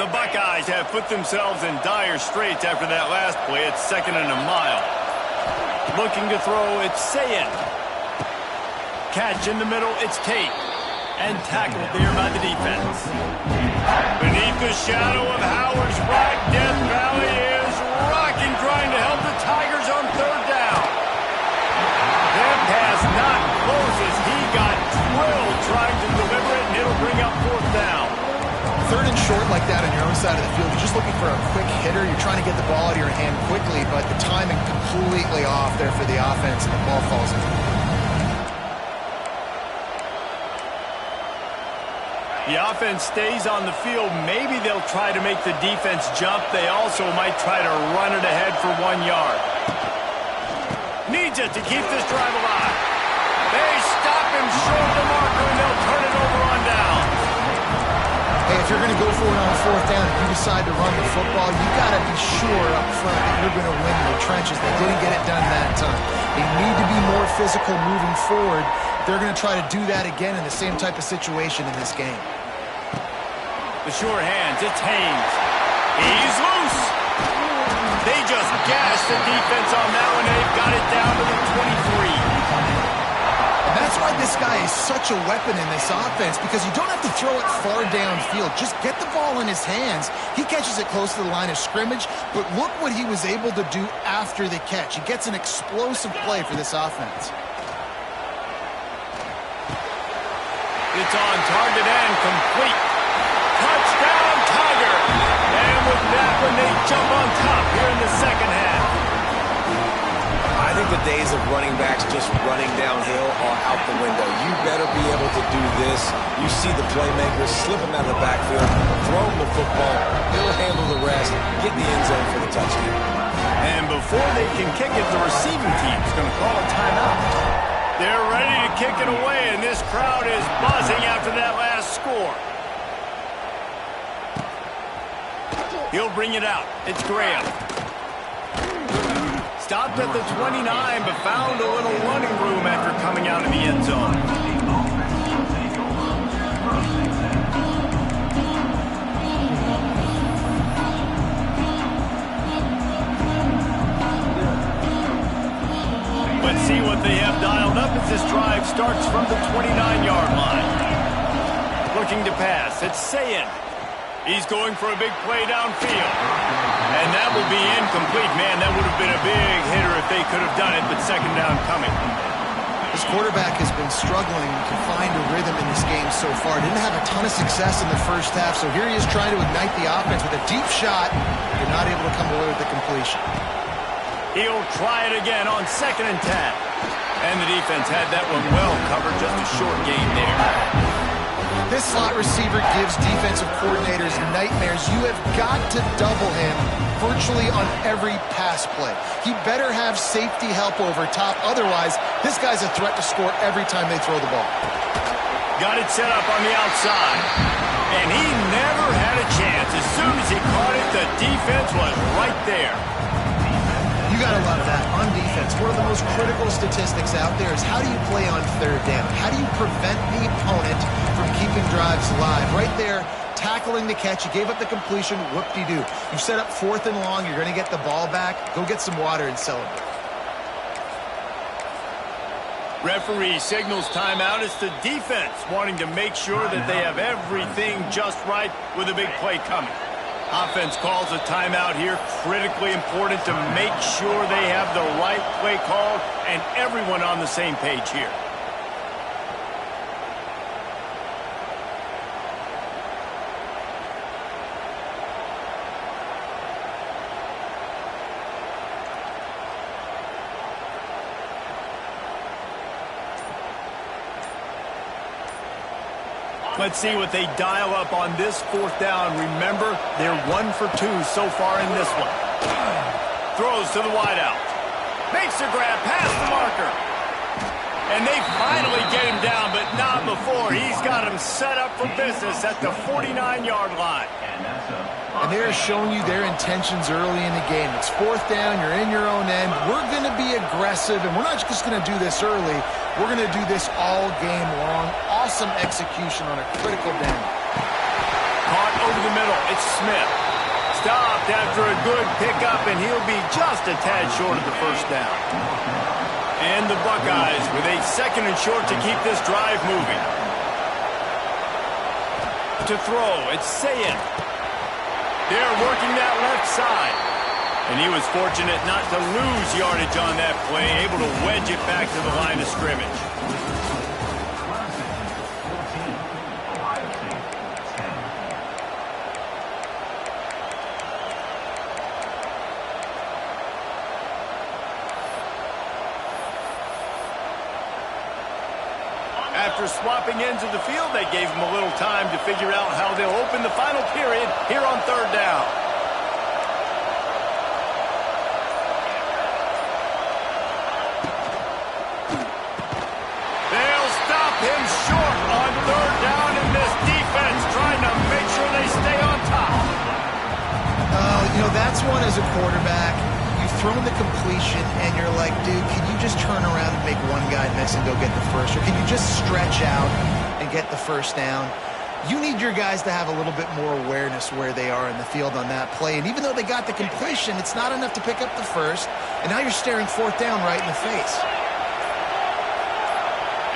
The Buckeyes have put themselves in dire straits after that last play. It's 2nd and a mile. Looking to throw, it's Sayin. Catch in the middle, it's Tate. And tackled there by the defense. Beneath the shadow of Howard's rock, Death Valley is rocking, trying to help the Tigers on 3rd down. That pass not close as he got drilled trying to deliver it, and it'll bring up 4th down. 3rd and short. short like that on your own side of the field, you're just looking for a quick hitter. You're trying to get the ball out of your hand quickly, but the timing completely off there for the offense, and the ball falls in. The offense stays on the field. Maybe they'll try to make the defense jump. They also might try to run it ahead for 1 yard. Needs it to keep this drive alive. They stop him short of the marker, and they'll turn it over on down. Hey, if you're going to go for it on 4th down, if you decide to run the football, you got to be sure up front that you're going to win in the trenches. They didn't get it done that time. They need to be more physical moving forward. They're going to try to do that again in the same type of situation in this game. The short hands, it's Haynes. He's loose. They just gashed the defense on that one, and they've got it down to the 23. And that's why this guy is such a weapon in this offense, because you don't have to throw it far downfield. Just get the ball in his hands. He catches it close to the line of scrimmage, but look what he was able to do after the catch. He gets an explosive play for this offense. It's on target and complete. Touchdown, Tiger! And with that one, they jump on top here in the second half. I think the days of running backs just running downhill are out the window. You better be able to do this. You see the playmakers slip him out of the backfield, throw him the football, he'll handle the rest, get the end zone for the touchdown. And before they can kick it, the receiving team's going to call a timeout. They're ready to kick it away, and this crowd is buzzing after that last score. He'll bring it out. It's Graham. Stopped at the 29, but found a little running room after coming out of the end zone. Let's see what they have dialed up as this drive starts from the 29-yard line. Looking to pass. It's Sayin. He's going for a big play downfield. And that will be incomplete. Man, that would have been a big hitter if they could have done it, but second down coming. This quarterback has been struggling to find a rhythm in this game so far. Didn't have a ton of success in the first half, so here he is trying to ignite the offense with a deep shot. They're not able to come away with the completion. He'll try it again on 2nd and 10. And the defense had that one well covered, just a short gain there. This slot receiver gives defensive coordinators nightmares. You have got to double him virtually on every pass play. He better have safety help over top. Otherwise, this guy's a threat to score every time they throw the ball. Got it set up on the outside. And he never had a chance. As soon as he caught it, the defense was right there. You got to love that on defense. One of the most critical statistics out there is how do you play on 3rd down? How do you prevent the opponent from keeping drives alive? Right there, tackling the catch. You gave up the completion. Whoop-de-doo. You set up 4th and long. You're going to get the ball back. Go get some water and celebrate. Referee signals timeout. It's the defense wanting to make sure that they have everything just right with a big play coming. Offense calls a timeout here. Critically important to make sure they have the right play called and everyone on the same page here. Let's see what they dial up on this 4th down. Remember, they're 1 for 2 so far in this one. Throws to the wideout. Makes a grab past the marker. And they finally get him down, but not before. He's got him set up for business at the 49-yard line. And they're showing you their intentions early in the game. It's 4th down. You're in your own end. We're going to be aggressive, and we're not just going to do this early. We're going to do this all game long. Awesome execution on a critical down. Caught over the middle. It's Smith. Stopped after a good pickup, and he'll be just a tad short of the 1st down. And the Buckeyes with a 2nd and short to keep this drive moving. To throw, it's Sayin. They're working that left side. And he was fortunate not to lose yardage on that play, able to wedge it back to the line of scrimmage. after swapping ends of the field, they gave them a little time to figure out how they'll open the final period here on third down. They'll stop him short on third down, and this defense trying to make sure they stay on top. You know, that's one as a quarterback. You've thrown the completion, and you're like, dude, can you just turn around and make one guy miss and go get the first? Or can you just stretch out and get the first down? You need your guys to have a little bit more awareness where they are in the field on that play. And even though they got the completion, it's not enough to pick up the first. And now you're staring fourth down right in the face.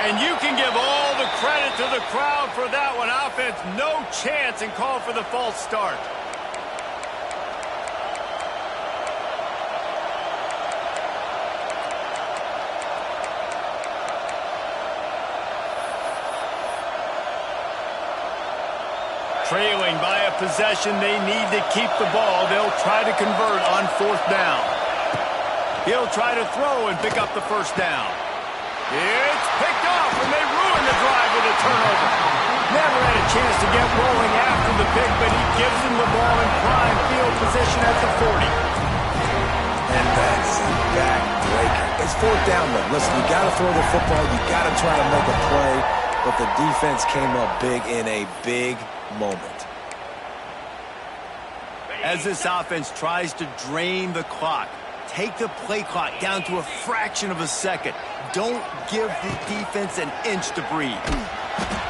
And you can give all the credit to the crowd for that one. Offense, no chance, and call for the false start. Trailing by a possession, they need to keep the ball. They'll try to convert on fourth down. He'll try to throw and pick up the first down. It's picked off, and they ruin the drive with a turnover. Never had a chance to get rolling after the pick, but he gives him the ball in prime field position at the 40. And that is a back-breaker. It's fourth down, though. Listen, you got to throw the football. You got to try to make a play. But the defense came up big in a big moment. As this offense tries to drain the clock, take the play clock down to a fraction of a second. Don't give the defense an inch to breathe.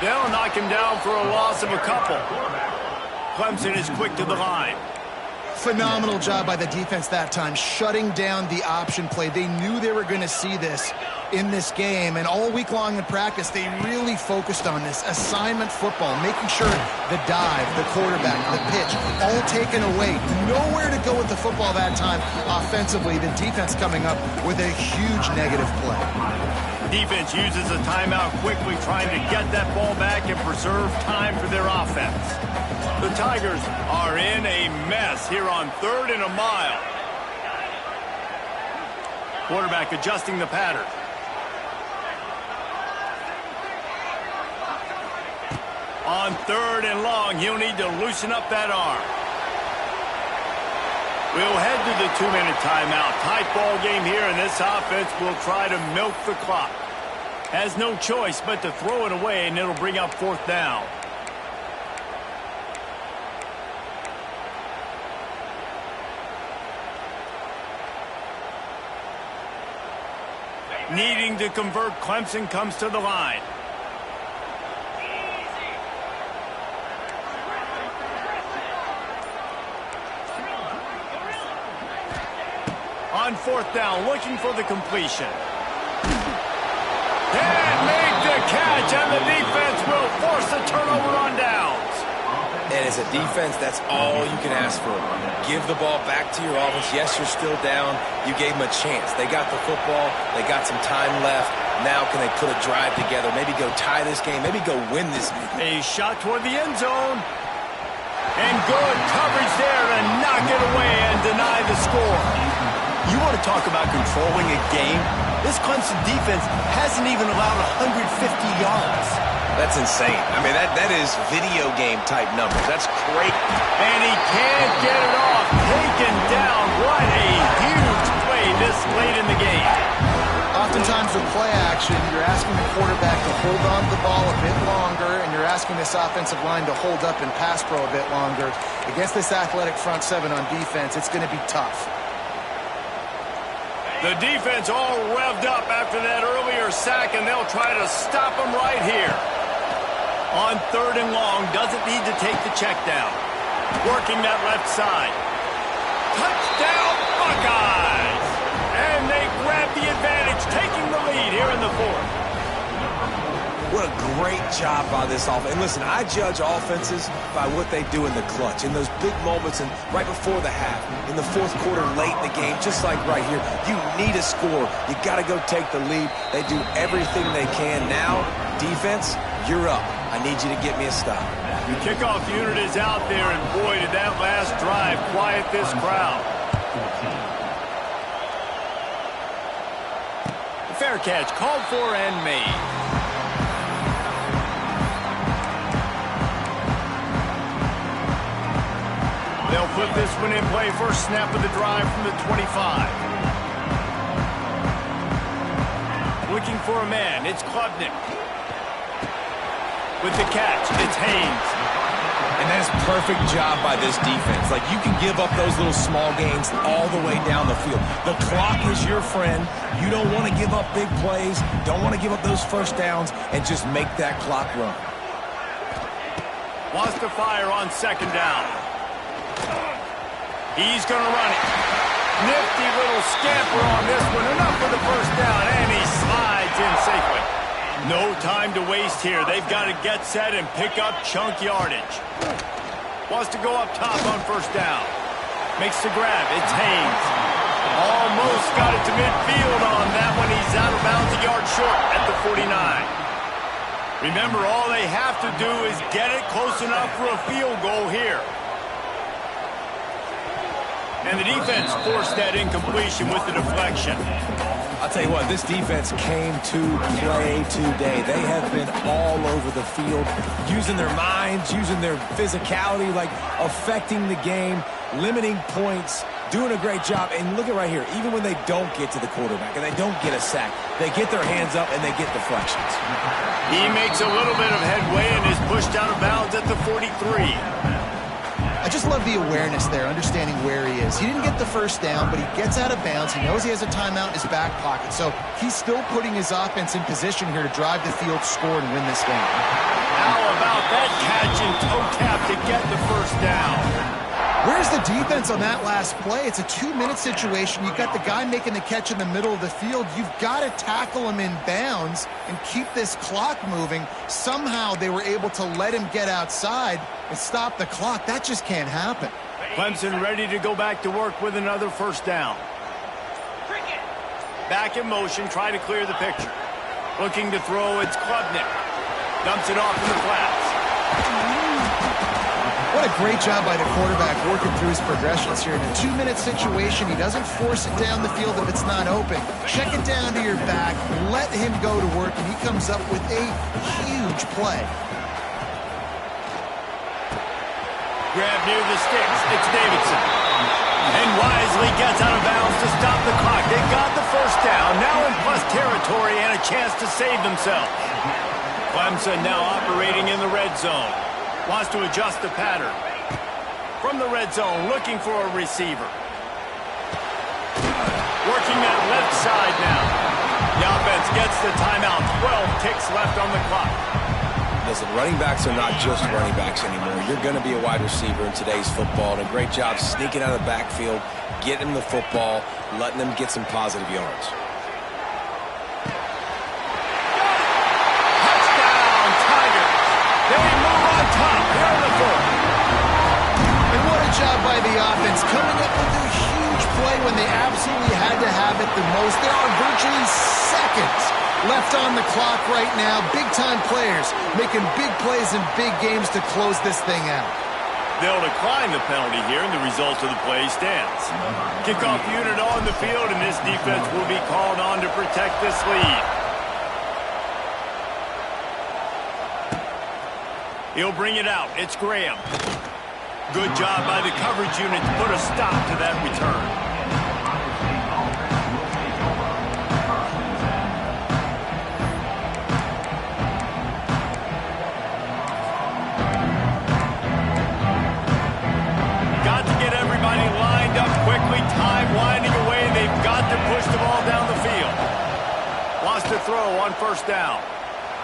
They'll knock him down for a loss of a couple. Clemson is quick to the line. Phenomenal job by the defense that time, shutting down the option play. They knew they were going to see this in this game, and all week long in practice, they really focused on this assignment football, making sure the dive, the quarterback, the pitch, all taken away. Nowhere to go with the football that time offensively. The defense coming up with a huge negative play. Defense uses a timeout quickly, trying to get that ball back and preserve time for their offense. The Tigers are in a mess here on third and a mile. Quarterback adjusting the pattern. On third and long, he'll need to loosen up that arm. We'll head to the 2-minute timeout. Tight ball game here, and this offense will try to milk the clock. Has no choice but to throw it away, and it'll bring up fourth down. Needing to convert, Clemson comes to the line. On fourth down, looking for the completion. And make the catch, and the defense will force a turnover on downs. And as a defense, that's all you can ask for. Give the ball back to your offense. Yes, you're still down. You gave them a chance. They got the football. They got some time left. Now can they put a drive together? Maybe go tie this game. Maybe go win this game. A shot toward the end zone. And good coverage there to knock it away and deny the score. You want to talk about controlling a game? This Clemson defense hasn't even allowed 150 yards. That's insane. I mean, that is video game type numbers. That's great. And he can't get it off. Taken down. What a huge play this late in the game. Oftentimes with play action, you're asking the quarterback to hold on to the ball a bit longer, and you're asking this offensive line to hold up in pass pro a bit longer. Against this athletic front seven on defense, it's going to be tough. The defense all revved up after that earlier sack, and they'll try to stop them right here. On third and long, doesn't need to take the check down. Working that left side. Touchdown, Buckeyes! And they grab the advantage, taking the lead here in the fourth. What a great job by this offense. And listen, I judge offenses by what they do in the clutch, in those big moments and right before the half, in the fourth quarter, late in the game, just like right here. You need a score. You got to go take the lead. They do everything they can. Now, defense, you're up. I need you to get me a stop. The kickoff unit is out there, and boy, did that last drive quiet this crowd. The fair catch called for and made. They'll put this one in play. First snap of the drive from the 25. Looking for a man. It's Klubnik. With the catch, it's Haynes. And that's a perfect job by this defense. Like, you can give up those little small gains all the way down the field. The clock is your friend. You don't want to give up big plays. Don't want to give up those first downs and just make that clock run. Wants to fire on second down. He's going to run it. Nifty little scamper on this one. Enough for the first down, and he slides in safely. No time to waste here. They've got to get set and pick up chunk yardage. Wants to go up top on first down. Makes the grab. It's Haynes. Almost got it to midfield on that one. He's out of bounds a yard short at the 49. Remember, all they have to do is get it close enough for a field goal here. And the defense forced that incompletion with the deflection. I'll tell you what, this defense came to play today. They have been all over the field, using their minds, using their physicality, like affecting the game, limiting points, doing a great job. And look at right here, even when they don't get to the quarterback and they don't get a sack, they get their hands up and they get deflections. He makes a little bit of headway and is pushed out of bounds at the 43. I just love the awareness there, understanding where he is. He didn't get the first down, but he gets out of bounds. He knows he has a timeout in his back pocket, so he's still putting his offense in position here to drive the field, score, and win this game. How about that catch and toe tap to get the first down? Where's the defense on that last play? It's a 2-minute situation. You've got the guy making the catch in the middle of the field. You've got to tackle him in bounds and keep this clock moving. Somehow they were able to let him get outside and stop the clock. That just can't happen. Clemson ready to go back to work with another first down. Back in motion, try to clear the picture. Looking to throw, it's Klubnik. Dumps it off in the flats. What a great job by the quarterback working through his progressions here. In a 2-minute situation, he doesn't force it down the field if it's not open. Check it down to your back, let him go to work, and he comes up with a huge play. Grab near the sticks. It's Davidson. And wisely gets out of bounds to stop the clock. They got the first down. Now in plus territory and a chance to save themselves. Clemson now operating in the red zone. Wants to adjust the pattern. From the red zone, looking for a receiver. Working that left side now. The offense gets the timeout. 12 ticks left on the clock. Listen, running backs are not just running backs anymore. You're going to be a wide receiver in today's football, and a great job sneaking out of the backfield, getting the football, letting them get some positive yards. Touchdown, Tigers! They move on top here in the fourth. And what a job by the offense, coming up with a huge play when they absolutely had to have it the most. There are virtually seconds left on the clock right now. Big-time players making big plays in big games to close this thing out. They'll decline the penalty here, and the result of the play stands. Kickoff unit on the field, and this defense will be called on to protect this lead. He'll bring it out. It's Graham. Good job by the coverage unit to put a stop to that return. Time winding away. They've got to push the ball down the field. Wants to throw on first down.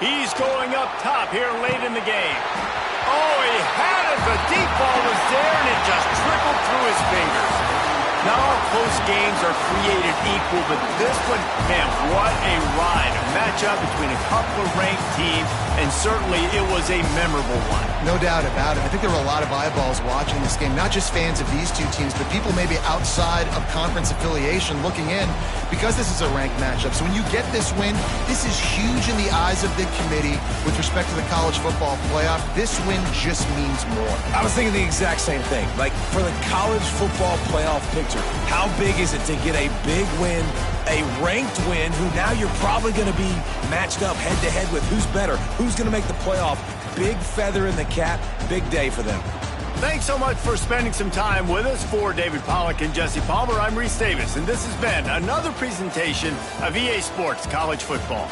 He's going up top here late in the game. Oh, he had it. The deep ball was there, and it just trickled through his fingers. Not all close games are created equal, but this one, man, what a ride. A matchup between a couple of ranked teams, and certainly it was a memorable one. No doubt about it. I think there were a lot of eyeballs watching this game, not just fans of these two teams, but people maybe outside of conference affiliation looking in, because this is a ranked matchup. So when you get this win, this is huge in the eyes of the committee with respect to the college football playoff. This win just means more. I was thinking the exact same thing. Like, for the college football playoff picture, how big is it to get a big win, a ranked win, who now you're probably going to be matched up head-to-head with who's better, who's going to make the playoff. Big feather in the cap, big day for them. Thanks so much for spending some time with us. For David Pollack and Jesse Palmer, I'm Reese Davis, and this has been another presentation of EA Sports College Football.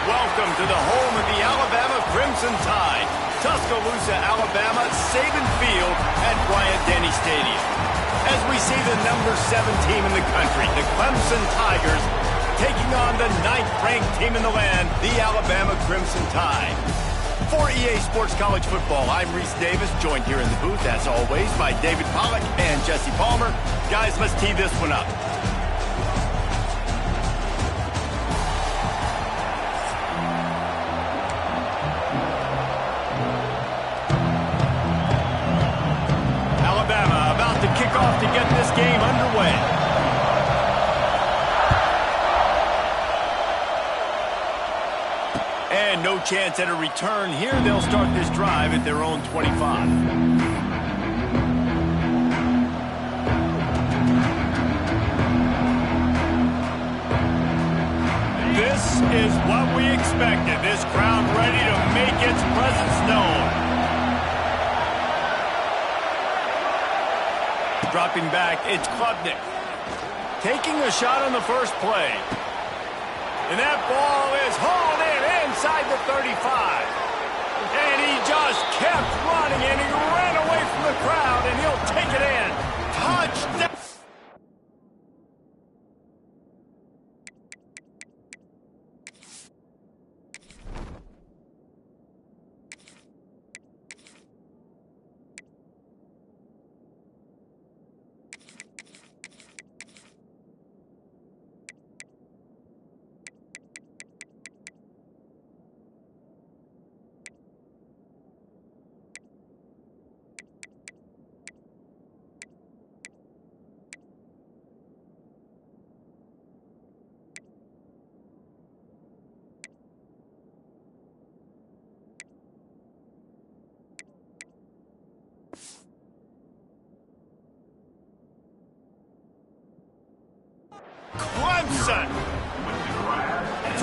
Welcome to the home of the Alabama Crimson Tide, Tuscaloosa, Alabama, Saban Field at Bryant-Denny Stadium. As we see the number 7 team in the country, the Clemson Tigers, taking on the 9th-ranked team in the land, the Alabama Crimson Tide. For EA Sports College Football, I'm Reese Davis, joined here in the booth, as always, by David Pollack and Jesse Palmer. Guys, let's tee this one up. Alabama about to kick off to get this game underway. And no chance at a return here. They'll start this drive at their own 25. This is what we expected. This crowd ready to make its presence known. Dropping back, it's Klubnik. Taking a shot on the first play. And that ball is hauled in inside the 35. And he just kept running, and he ran away from the crowd, and he'll take it in. Touchdown!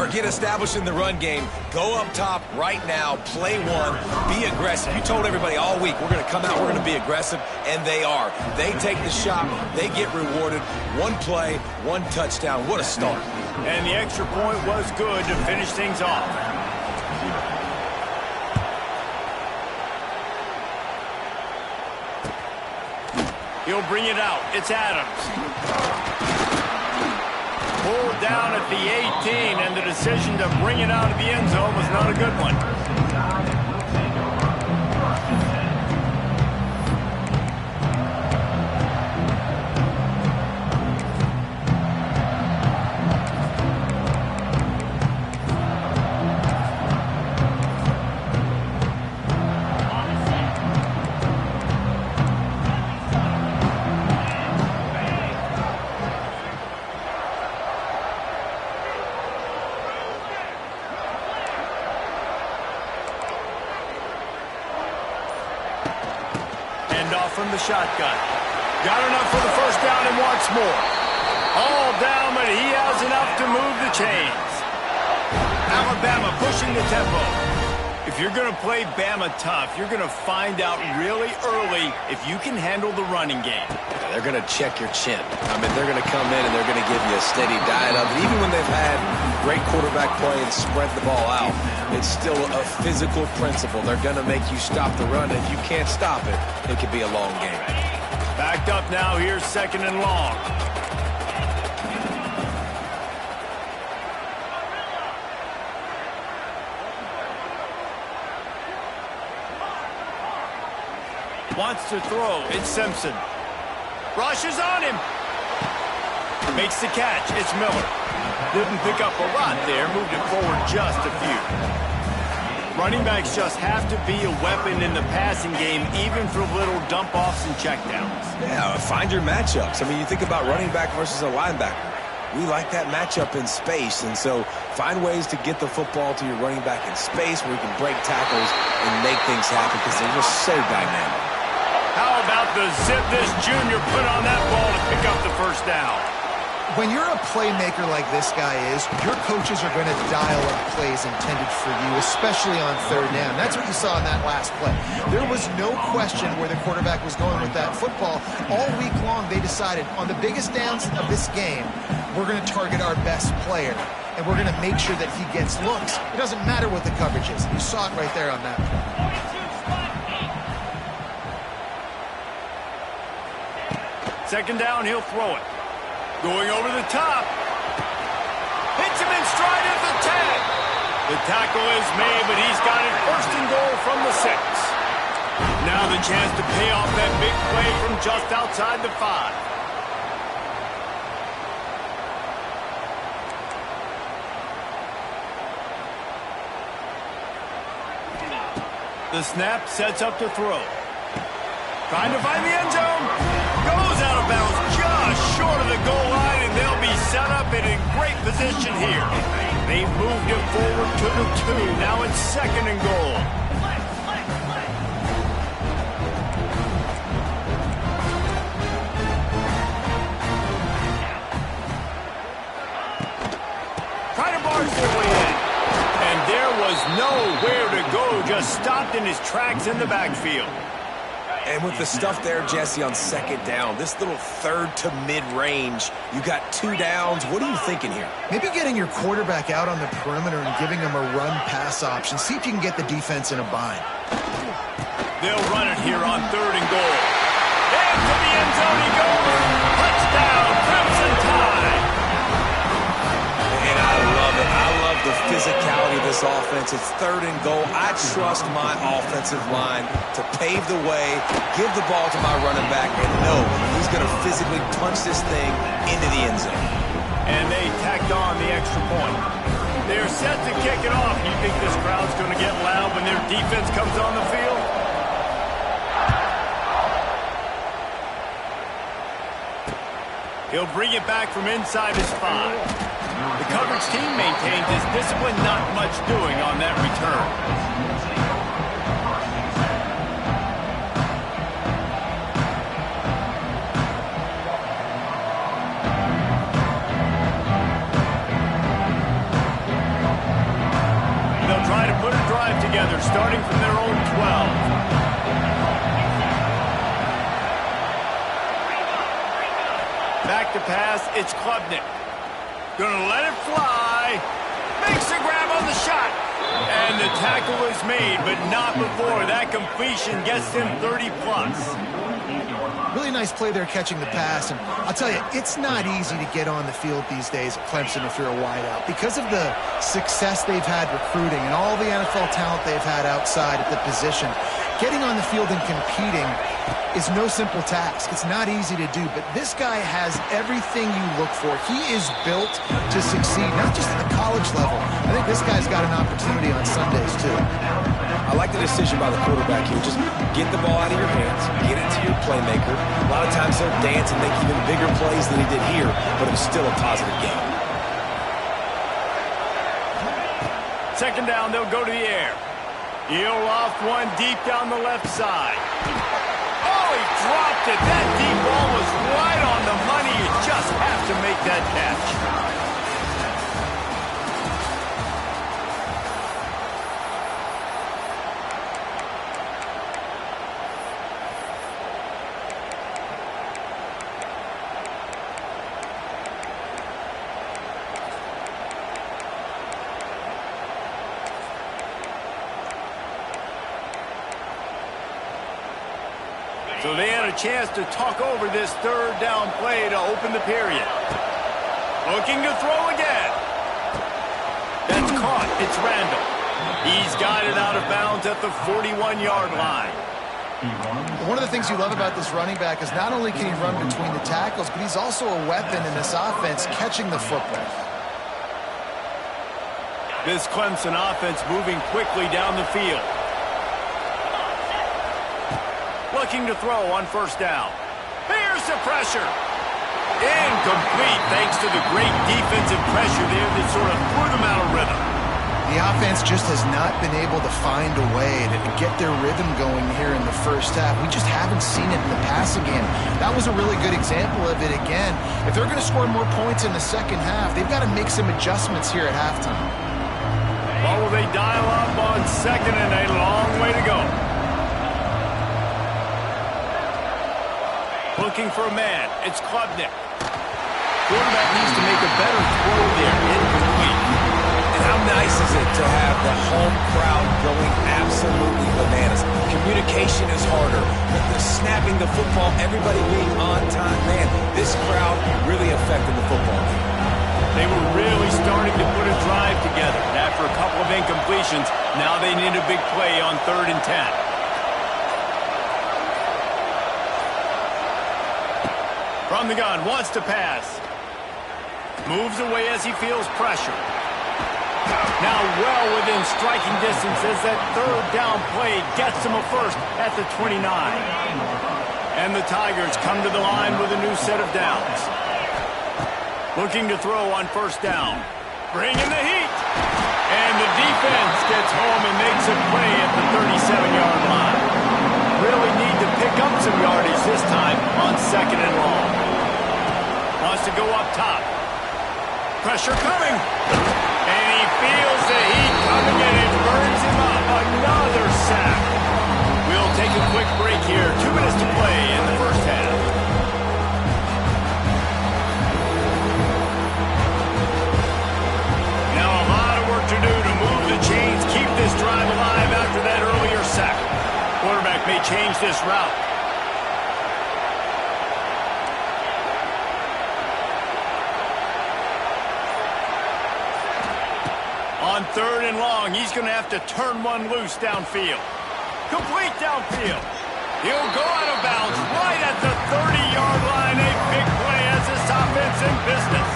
Forget establishing the run game. Go up top right now, play one, be aggressive. You told everybody all week, we're going to come out, we're going to be aggressive, and they are. They take the shot, they get rewarded. One play, one touchdown. What a start. And the extra point was good to finish things off. He'll bring it out. It's Adams. Pulled down at the 18, and the decision to bring it out of the end zone was not a good one. From the shotgun. Got enough for the first down and wants more. All down, but he has enough to move the chains. Alabama pushing the tempo. If you're going to play Bama tough, you're going to find out really early if you can handle the running game. They're going to check your chin. I mean, they're going to come in and they're going to give you a steady diet of it. Even when they've had great quarterback play and spread the ball out, it's still a physical principle. They're going to make you stop the run. If you can't stop it, it could be a long game. Backed up now. Here's second and long. Wants to throw. It's Simpson. Rushes on him. Makes the catch. It's Miller. Didn't pick up a lot there. Moved it forward just a few. Running backs just have to be a weapon in the passing game, even for little dump-offs and checkdowns. Yeah, find your matchups. I mean, you think about running back versus a linebacker. We like that matchup in space, and so find ways to get the football to your running back in space where you can break tackles and make things happen because they're just so dynamic. How about the zip this junior put on that ball to pick up the first down? When you're a playmaker like this guy is, your coaches are going to dial up plays intended for you, especially on third down. That's what you saw in that last play. There was no question where the quarterback was going with that football. All week long, they decided on the biggest downs of this game, we're going to target our best player, and we're going to make sure that he gets looks. It doesn't matter what the coverage is. You saw it right there on that play. Second down, he'll throw it. Going over the top. Hits him in stride at the 10. The tackle is made, but he's got it first and goal from the 6. Now the chance to pay off that big play from just outside the 5. The snap sets up to throw. Trying to find the end zone. Goes out of bounds just short of the goal line, and they'll be set up in a great position here. They've moved it forward to the 2. Now it's second and goal. Trying to barge their way in. And there was nowhere to go, just stopped in his tracks in the backfield. And with the stuff there, Jesse, on second down, this little third to mid-range, you got 2 downs. What are you thinking here? Maybe getting your quarterback out on the perimeter and giving him a run-pass option. See if you can get the defense in a bind. They'll run it here on third and goal. Into the end zone he goes. Touchdown, Crimson Tide. And I love it. I love the physicality of this offense. It's third and goal. I trust my offensive line to pave the way, give the ball to my running back, and know he's going to physically punch this thing into the end zone. And they tacked on the extra point. They're set to kick it off. You think this crowd's going to get loud when their defense comes on the field? He'll bring it back from inside his 5. The coverage team maintains his discipline, not much doing on that return. starting from their own 12. Back to pass, it's Klubnik. Gonna let it fly. Makes the grab on the shot. And the tackle is made, but not before that completion gets him 30-plus. Really nice play there catching the pass. And I'll tell you, it's not easy to get on the field these days at Clemson if you're a wideout. Because of the success they've had recruiting and all the NFL talent they've had outside at the position, getting on the field and competing is no simple task. It's not easy to do, but this guy has everything you look for. He is built to succeed, not just at the college level. I think this guy's got an opportunity on Sundays, too. I like the decision by the quarterback here. Just get the ball out of your hands, get it to your playmaker. A lot of times he'll dance and make even bigger plays than he did here, but it was still a positive game. Second down, they'll go to the air. He'll off one deep down the left side. Oh, he dropped it. That deep ball was right on the money. You just have to make that catch. So they had a chance to talk over this third down play to open the period. Looking to throw again. That's caught. It's Randall. He's got it out of bounds at the 41-yard line. One of the things you love about this running back is not only can he run between the tackles, but he's also a weapon in this offense catching the football. This Clemson offense moving quickly down the field. Looking to throw on first down. Here's the pressure. Incomplete thanks to the great defensive pressure there that sort of threw them out of rhythm. The offense just has not been able to find a way to get their rhythm going here in the first half. We just haven't seen it in the passing game. That was a really good example of it again. If they're going to score more points in the second half, they've got to make some adjustments here at halftime. Well, will they dial up on second and a long way to go? Looking for a man. It's Klubnik. Quarterback needs to make a better throw there. Incomplete. And how nice is it to have the home crowd going absolutely bananas? Communication is harder. The snapping the football, everybody being on time. Man, this crowd really affected the football game. They were really starting to put a drive together. After a couple of incompletions, now they need a big play on 3rd and 10. From the gun, wants to pass. Moves away as he feels pressure. Now well within striking distance as that third down play gets him a first at the 29. And the Tigers come to the line with a new set of downs. Looking to throw on first down. Bringing the heat. And the defense gets home and makes a play at the 37-yard line. Really need to pick up some yardage this time on second and long. Wants to go up top. Pressure coming. And he feels the heat coming and it burns him up. Another sack. We'll take a quick break here. 2 minutes to play in the first half. Now a lot of work to do to move the chains, keep this drive alive after that earlier sack. Quarterback may change this route. On 3rd and long, he's going to have to turn one loose downfield. Complete downfield. He'll go out of bounds right at the 30-yard line. A big play as this offense in business.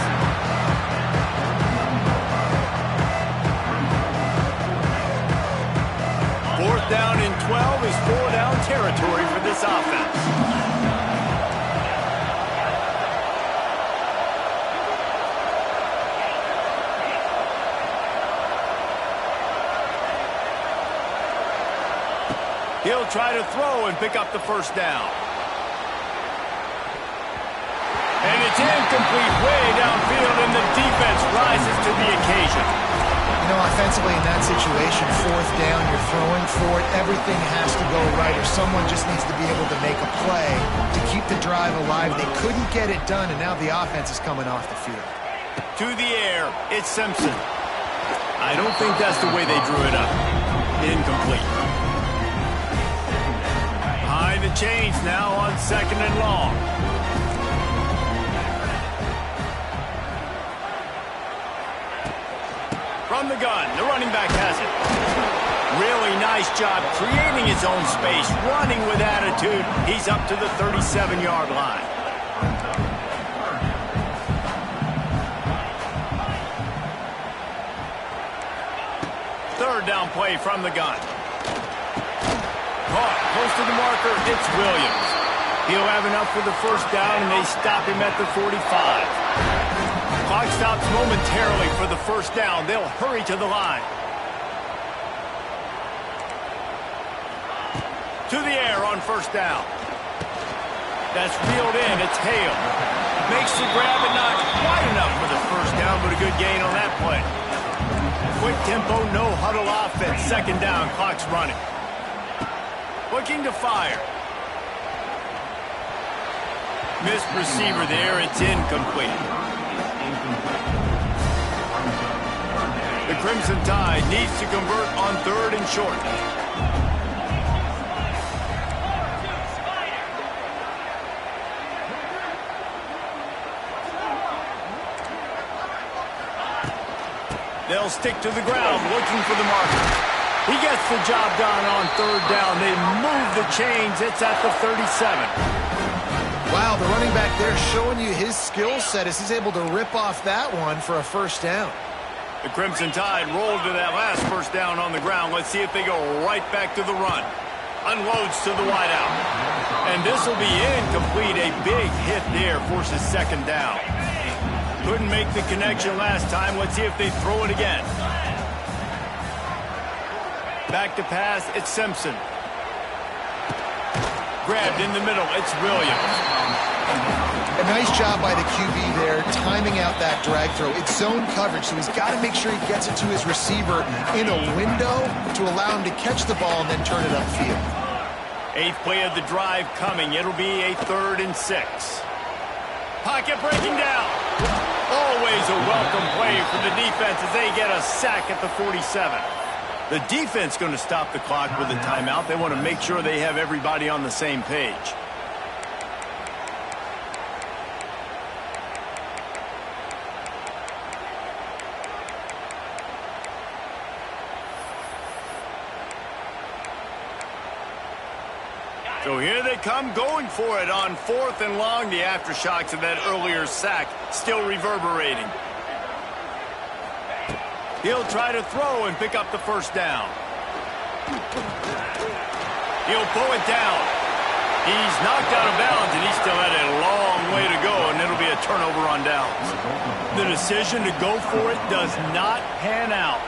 Fourth down and 12 is 4-down territory for this offense. He'll try to throw and pick up the first down. And it's incomplete way downfield, and the defense rises to the occasion. You know, Defensively in that situation, fourth down, you're throwing for it. Everything has to go right, or someone just needs to be able to make a play to keep the drive alive. They couldn't get it done, and now the offense is coming off the field. To the air, it's Simpson. I don't think that's the way they drew it up. Incomplete. High the chains now on 2nd and long. From the gun, the running back has it. Really nice job creating his own space, running with attitude. He's up to the 37-yard line. Third down play from the gun. Caught close to the marker, it's Williams. He'll have enough for the first down, and they stop him at the 45. Clock stops momentarily for the first down. They'll hurry to the line. To the air on first down. That's reeled in. It's Hale. Makes the grab and not quite enough for the first down, but a good gain on that play. Quick tempo, no huddle offense. 2nd down, clock's running. Looking to fire. Missed receiver there. It's incomplete. The Crimson Tide needs to convert on 3rd and short. They'll stick to the ground, looking for the marker. He gets the job done on 3rd down. They move the chains. It's at the 37. Wow, the running back there showing you his skill set as he's able to rip off that one for a first down. The Crimson Tide rolled to that last first down on the ground. Let's see if they go right back to the run. Unloads to the wideout. And this will be incomplete. A big hit there forces 2nd down. Couldn't make the connection last time. Let's see if they throw it again. Back to pass, it's Simpson. Grabbed in the middle, it's Williams. A nice job by the QB there, timing out that drag throw. It's zone coverage, so he's got to make sure he gets it to his receiver in a window to allow him to catch the ball and then turn it upfield. 8th play of the drive coming. It'll be a 3rd and 6. Pocket breaking down. Always a welcome play for the defense as they get a sack at the 47. The defense going to stop the clock with a timeout. They want to make sure they have everybody on the same page. So here they come going for it on 4th and long. The aftershocks of that earlier sack still reverberating. He'll try to throw and pick up the first down. He'll pull it down. He's knocked out of bounds, and he still had a long way to go, and it'll be a turnover on downs. The decision to go for it does not pan out.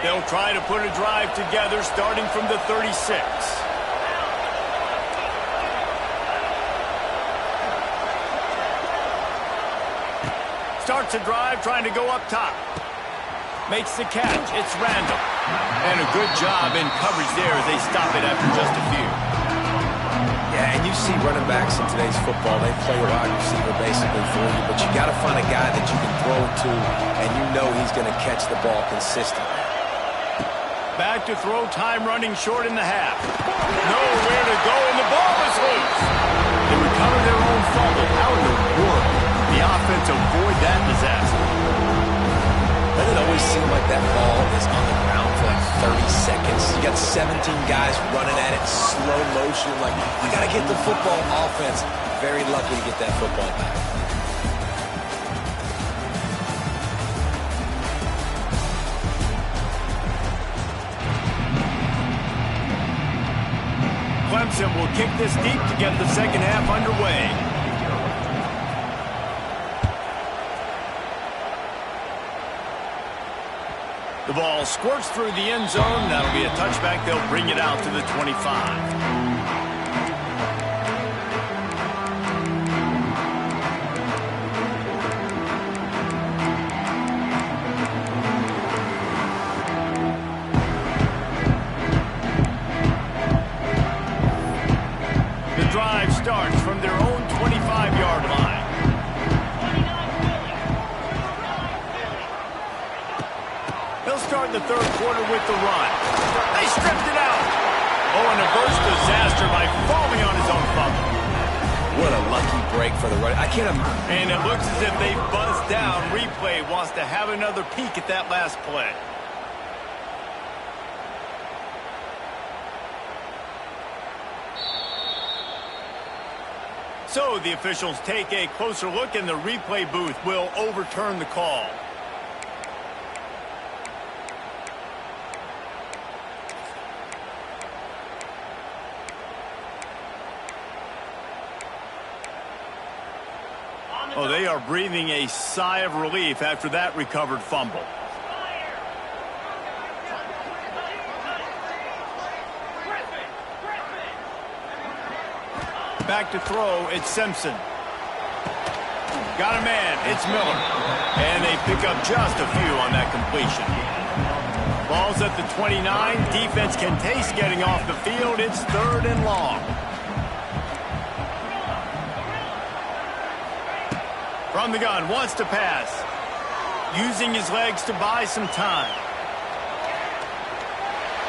They'll try to put a drive together starting from the 36. Starts a drive trying to go up top. Makes the catch. It's Randall. And a good job in coverage there as they stop it after just a few. Yeah, and you see running backs in today's football, they play a wide receiver basically for you, but you got to find a guy that you can throw it to, and you know he's going to catch the ball consistently. Back to throw time running short in the half. Nowhere to go, and the ball is loose. They recover their own fumble. How in the world the offense avoid that disaster? Doesn't it always seem like that ball is on the ground for like 30 seconds? You got 17 guys running at it, slow motion. Like, I got to get the football. Offense, very lucky to get that football back. Clemson will kick this deep to get the second half underway. The ball squirts through the end zone. That'll be a touchback. They'll bring it out to the 25. start the third quarter with the run. They stripped it out. Oh, and averts disaster by falling on his own fumble. What a lucky break for the run. I can't imagine. And it looks as if they buzzed down. Replay wants to have another peek at that last play. So the officials take a closer look, and the replay booth will overturn the call. Oh, they are breathing a sigh of relief after that recovered fumble. Back to throw, it's Simpson. Got a man, it's Miller. And they pick up just a few on that completion. Ball's at the 29. Defense can taste getting off the field. It's 3rd and long. From the gun, wants to pass. Using his legs to buy some time.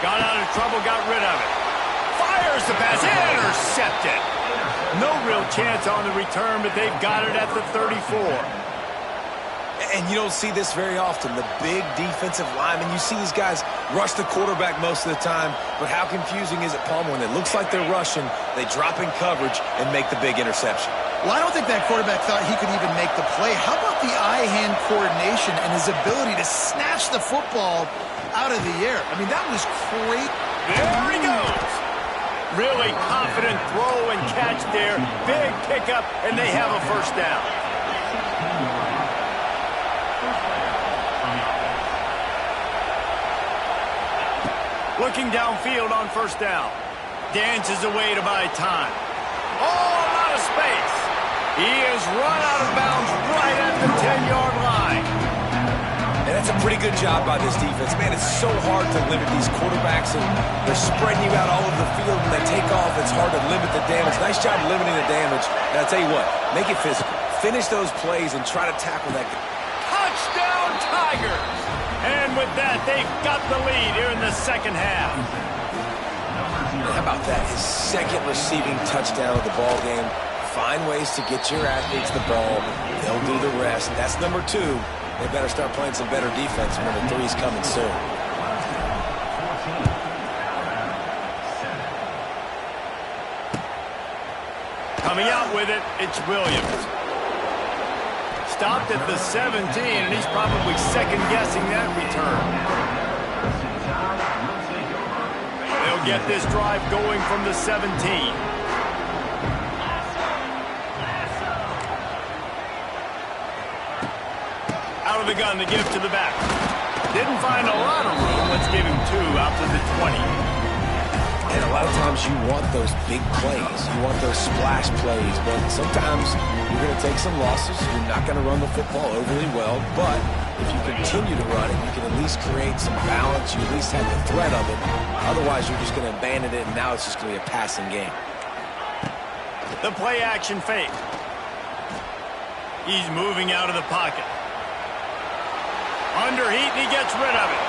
Got out of trouble, got rid of it. Fires the pass, intercepted. No real chance on the return, but they've got it at the 34. And you don't see this very often. The big defensive linemen, you see these guys rush the quarterback most of the time, but how confusing is it, Palmer, when it looks like they're rushing, they drop in coverage and make the big interception? Well, I don't think that quarterback thought he could even make the play. How about the eye-hand coordination and his ability to snatch the football out of the air? I mean, that was great. There he goes. Really confident throw and catch there. Big pickup, and they have a first down. Looking downfield on first down. Dances away to buy time. Oh, a lot of space. He is run out of bounds right at the 10-yard line. And that's a pretty good job by this defense. Man, it's so hard to limit these quarterbacks, and they're spreading you out all over the field. When they take off, it's hard to limit the damage. Nice job limiting the damage. And I'll tell you what, make it physical. Finish those plays and try to tackle that guy. Touchdown, Tigers! And with that, they've got the lead here in the second half. How about that? His second receiving touchdown of the ball game. Find ways to get your athletes the ball. They'll do the rest. That's number 2. They better start playing some better defense. Number 3 is coming soon. Coming out with it, it's Williams. Stopped at the 17, and he's probably second-guessing that return. They'll get this drive going from the 17. Out of the gun, the give to the back. Didn't find a lot of room. Let's give him 2 out to the 20. And a lot of times you want those big plays. You want those splash plays. But sometimes you're going to take some losses. You're not going to run the football overly well. But if you continue to run it, you can at least create some balance. You at least have the threat of it. Otherwise, you're just going to abandon it, and now it's just going to be a passing game. The play-action fake. He's moving out of the pocket. Under heat, and he gets rid of it.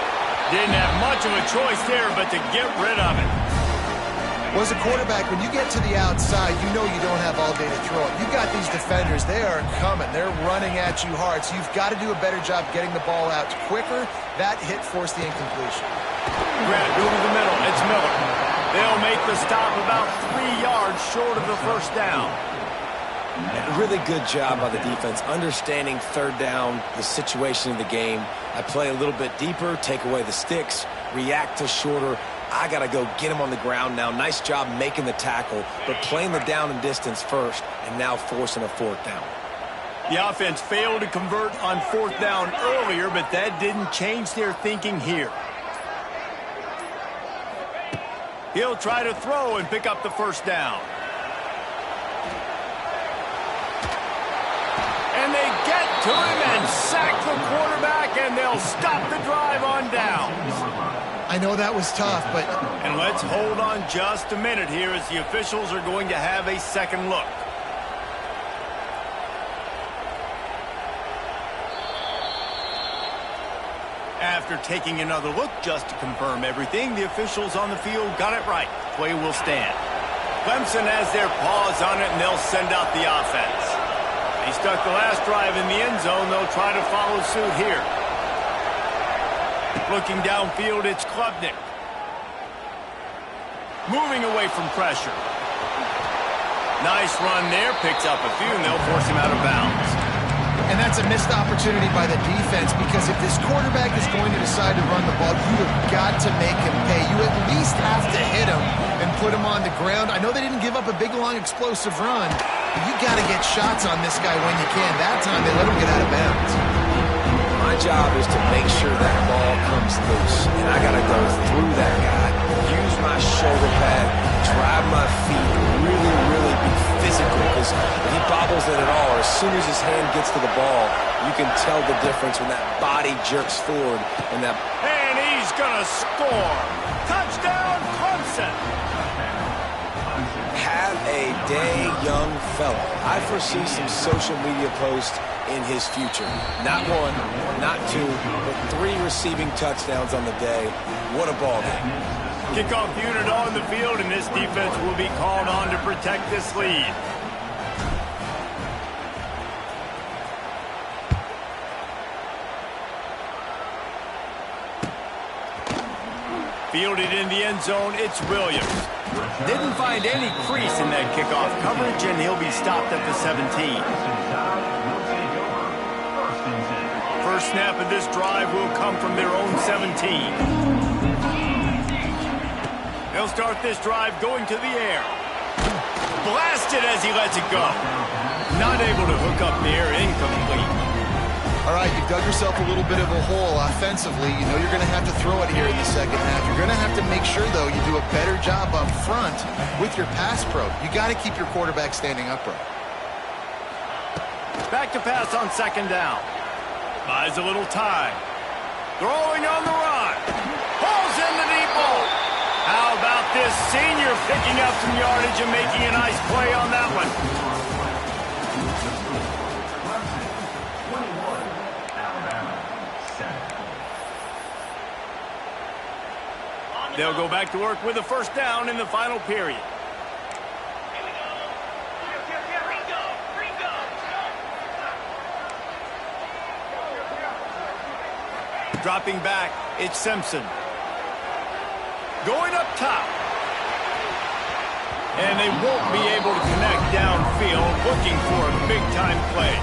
Didn't have much of a choice there, but to get rid of it. Well, as a quarterback, when you get to the outside, you know you don't have all day to throw it. You've got these defenders. They are coming. They're running at you hard, so you've got to do a better job getting the ball out quicker. That hit forced the incompletion. Grant over the middle. It's Miller. They'll make the stop about 3 yards short of the first down. Really good job by the defense, understanding third down, the situation of the game. I play a little bit deeper, take away the sticks, react to shorter. I got to go get him on the ground now. Nice job making the tackle, but playing the down and distance first, and now forcing a 4th down. The offense failed to convert on 4th down earlier, but that didn't change their thinking here. He'll try to throw and pick up the first down. And they get to him and sack the quarterback, and they'll stop the drive on downs. I know that was tough, but... And let's hold on just a minute here as the officials are going to have a second look. After taking another look just to confirm everything, the officials on the field got it right. Play will stand. Clemson has their paws on it, and they'll send out the offense. They stuck the last drive in the end zone. They'll try to follow suit here. Looking downfield, it's Klubnik. Moving away from pressure. Nice run there. Picks up a few, and they'll force him out of bounds. And that's a missed opportunity by the defense, because if this quarterback is going to decide to run the ball, you have got to make him pay. You at least have to hit him and put him on the ground. I know they didn't give up a big, long, explosive run, but you got to get shots on this guy when you can. That time, they let him get out of bounds. My job is to make sure that ball comes loose, and I got to go through that guy, use my shoulder pad, drive my feet, really be physical, because if he bobbles it at all, or as soon as his hand gets to the ball, you can tell the difference when that body jerks forward and that... And he's going to score. Touchdown, Clemson. Have a day, young fella. I foresee some social media posts in his future. Not one, not two, but 3 receiving touchdowns on the day. What a ball game. Kickoff unit on the field, and this defense will be called on to protect this lead. Fielded in the end zone, it's Williams. Didn't find any crease in that kickoff coverage, and he'll be stopped at the 17. First snap of this drive will come from their own 17. They'll start this drive going to the air. Blasted as he lets it go. Not able to hook up there, incomplete. All right, you've dug yourself a little bit of a hole offensively. You know you're going to have to throw it here in the second half. You're going to have to make sure, though, you do a better job up front with your pass pro. You got to keep your quarterback standing upright. Back to pass on second down. Buys a little time. Throwing on the run. Pulls in the deep ball. How about this senior picking up some yardage and making a nice play on that one? They'll go back to work with a first down in the final period. Dropping back, it's Simpson. Going up top. And they won't be able to connect downfield, looking for a big-time play.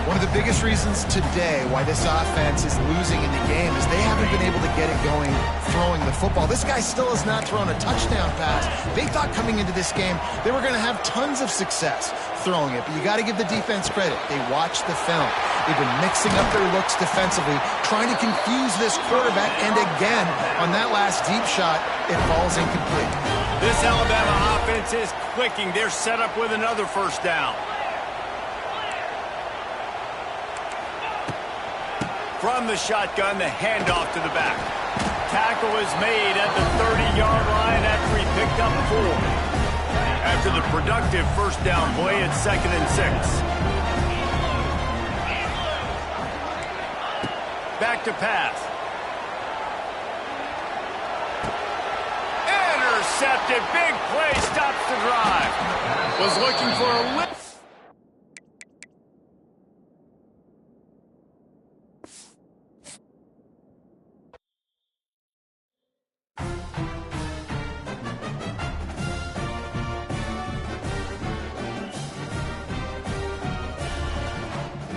One of the biggest reasons today why this offense is losing in the game is they haven't been able to get it going throwing the football. This guy still has not thrown a touchdown pass. They thought coming into this game they were going to have tons of success throwing it, but you got to give the defense credit. They watched the film. They've been mixing up their looks defensively, trying to confuse this quarterback, and again, on that last deep shot, it falls incomplete. This Alabama offense is clicking. They're set up with another first down. From the shotgun, the handoff to the back. Tackle is made at the 30-yard line after he picked up 4. After the productive first down play, it's 2nd and 6. Back to pass. Intercepted. Big play stops the drive. Was looking for a lift.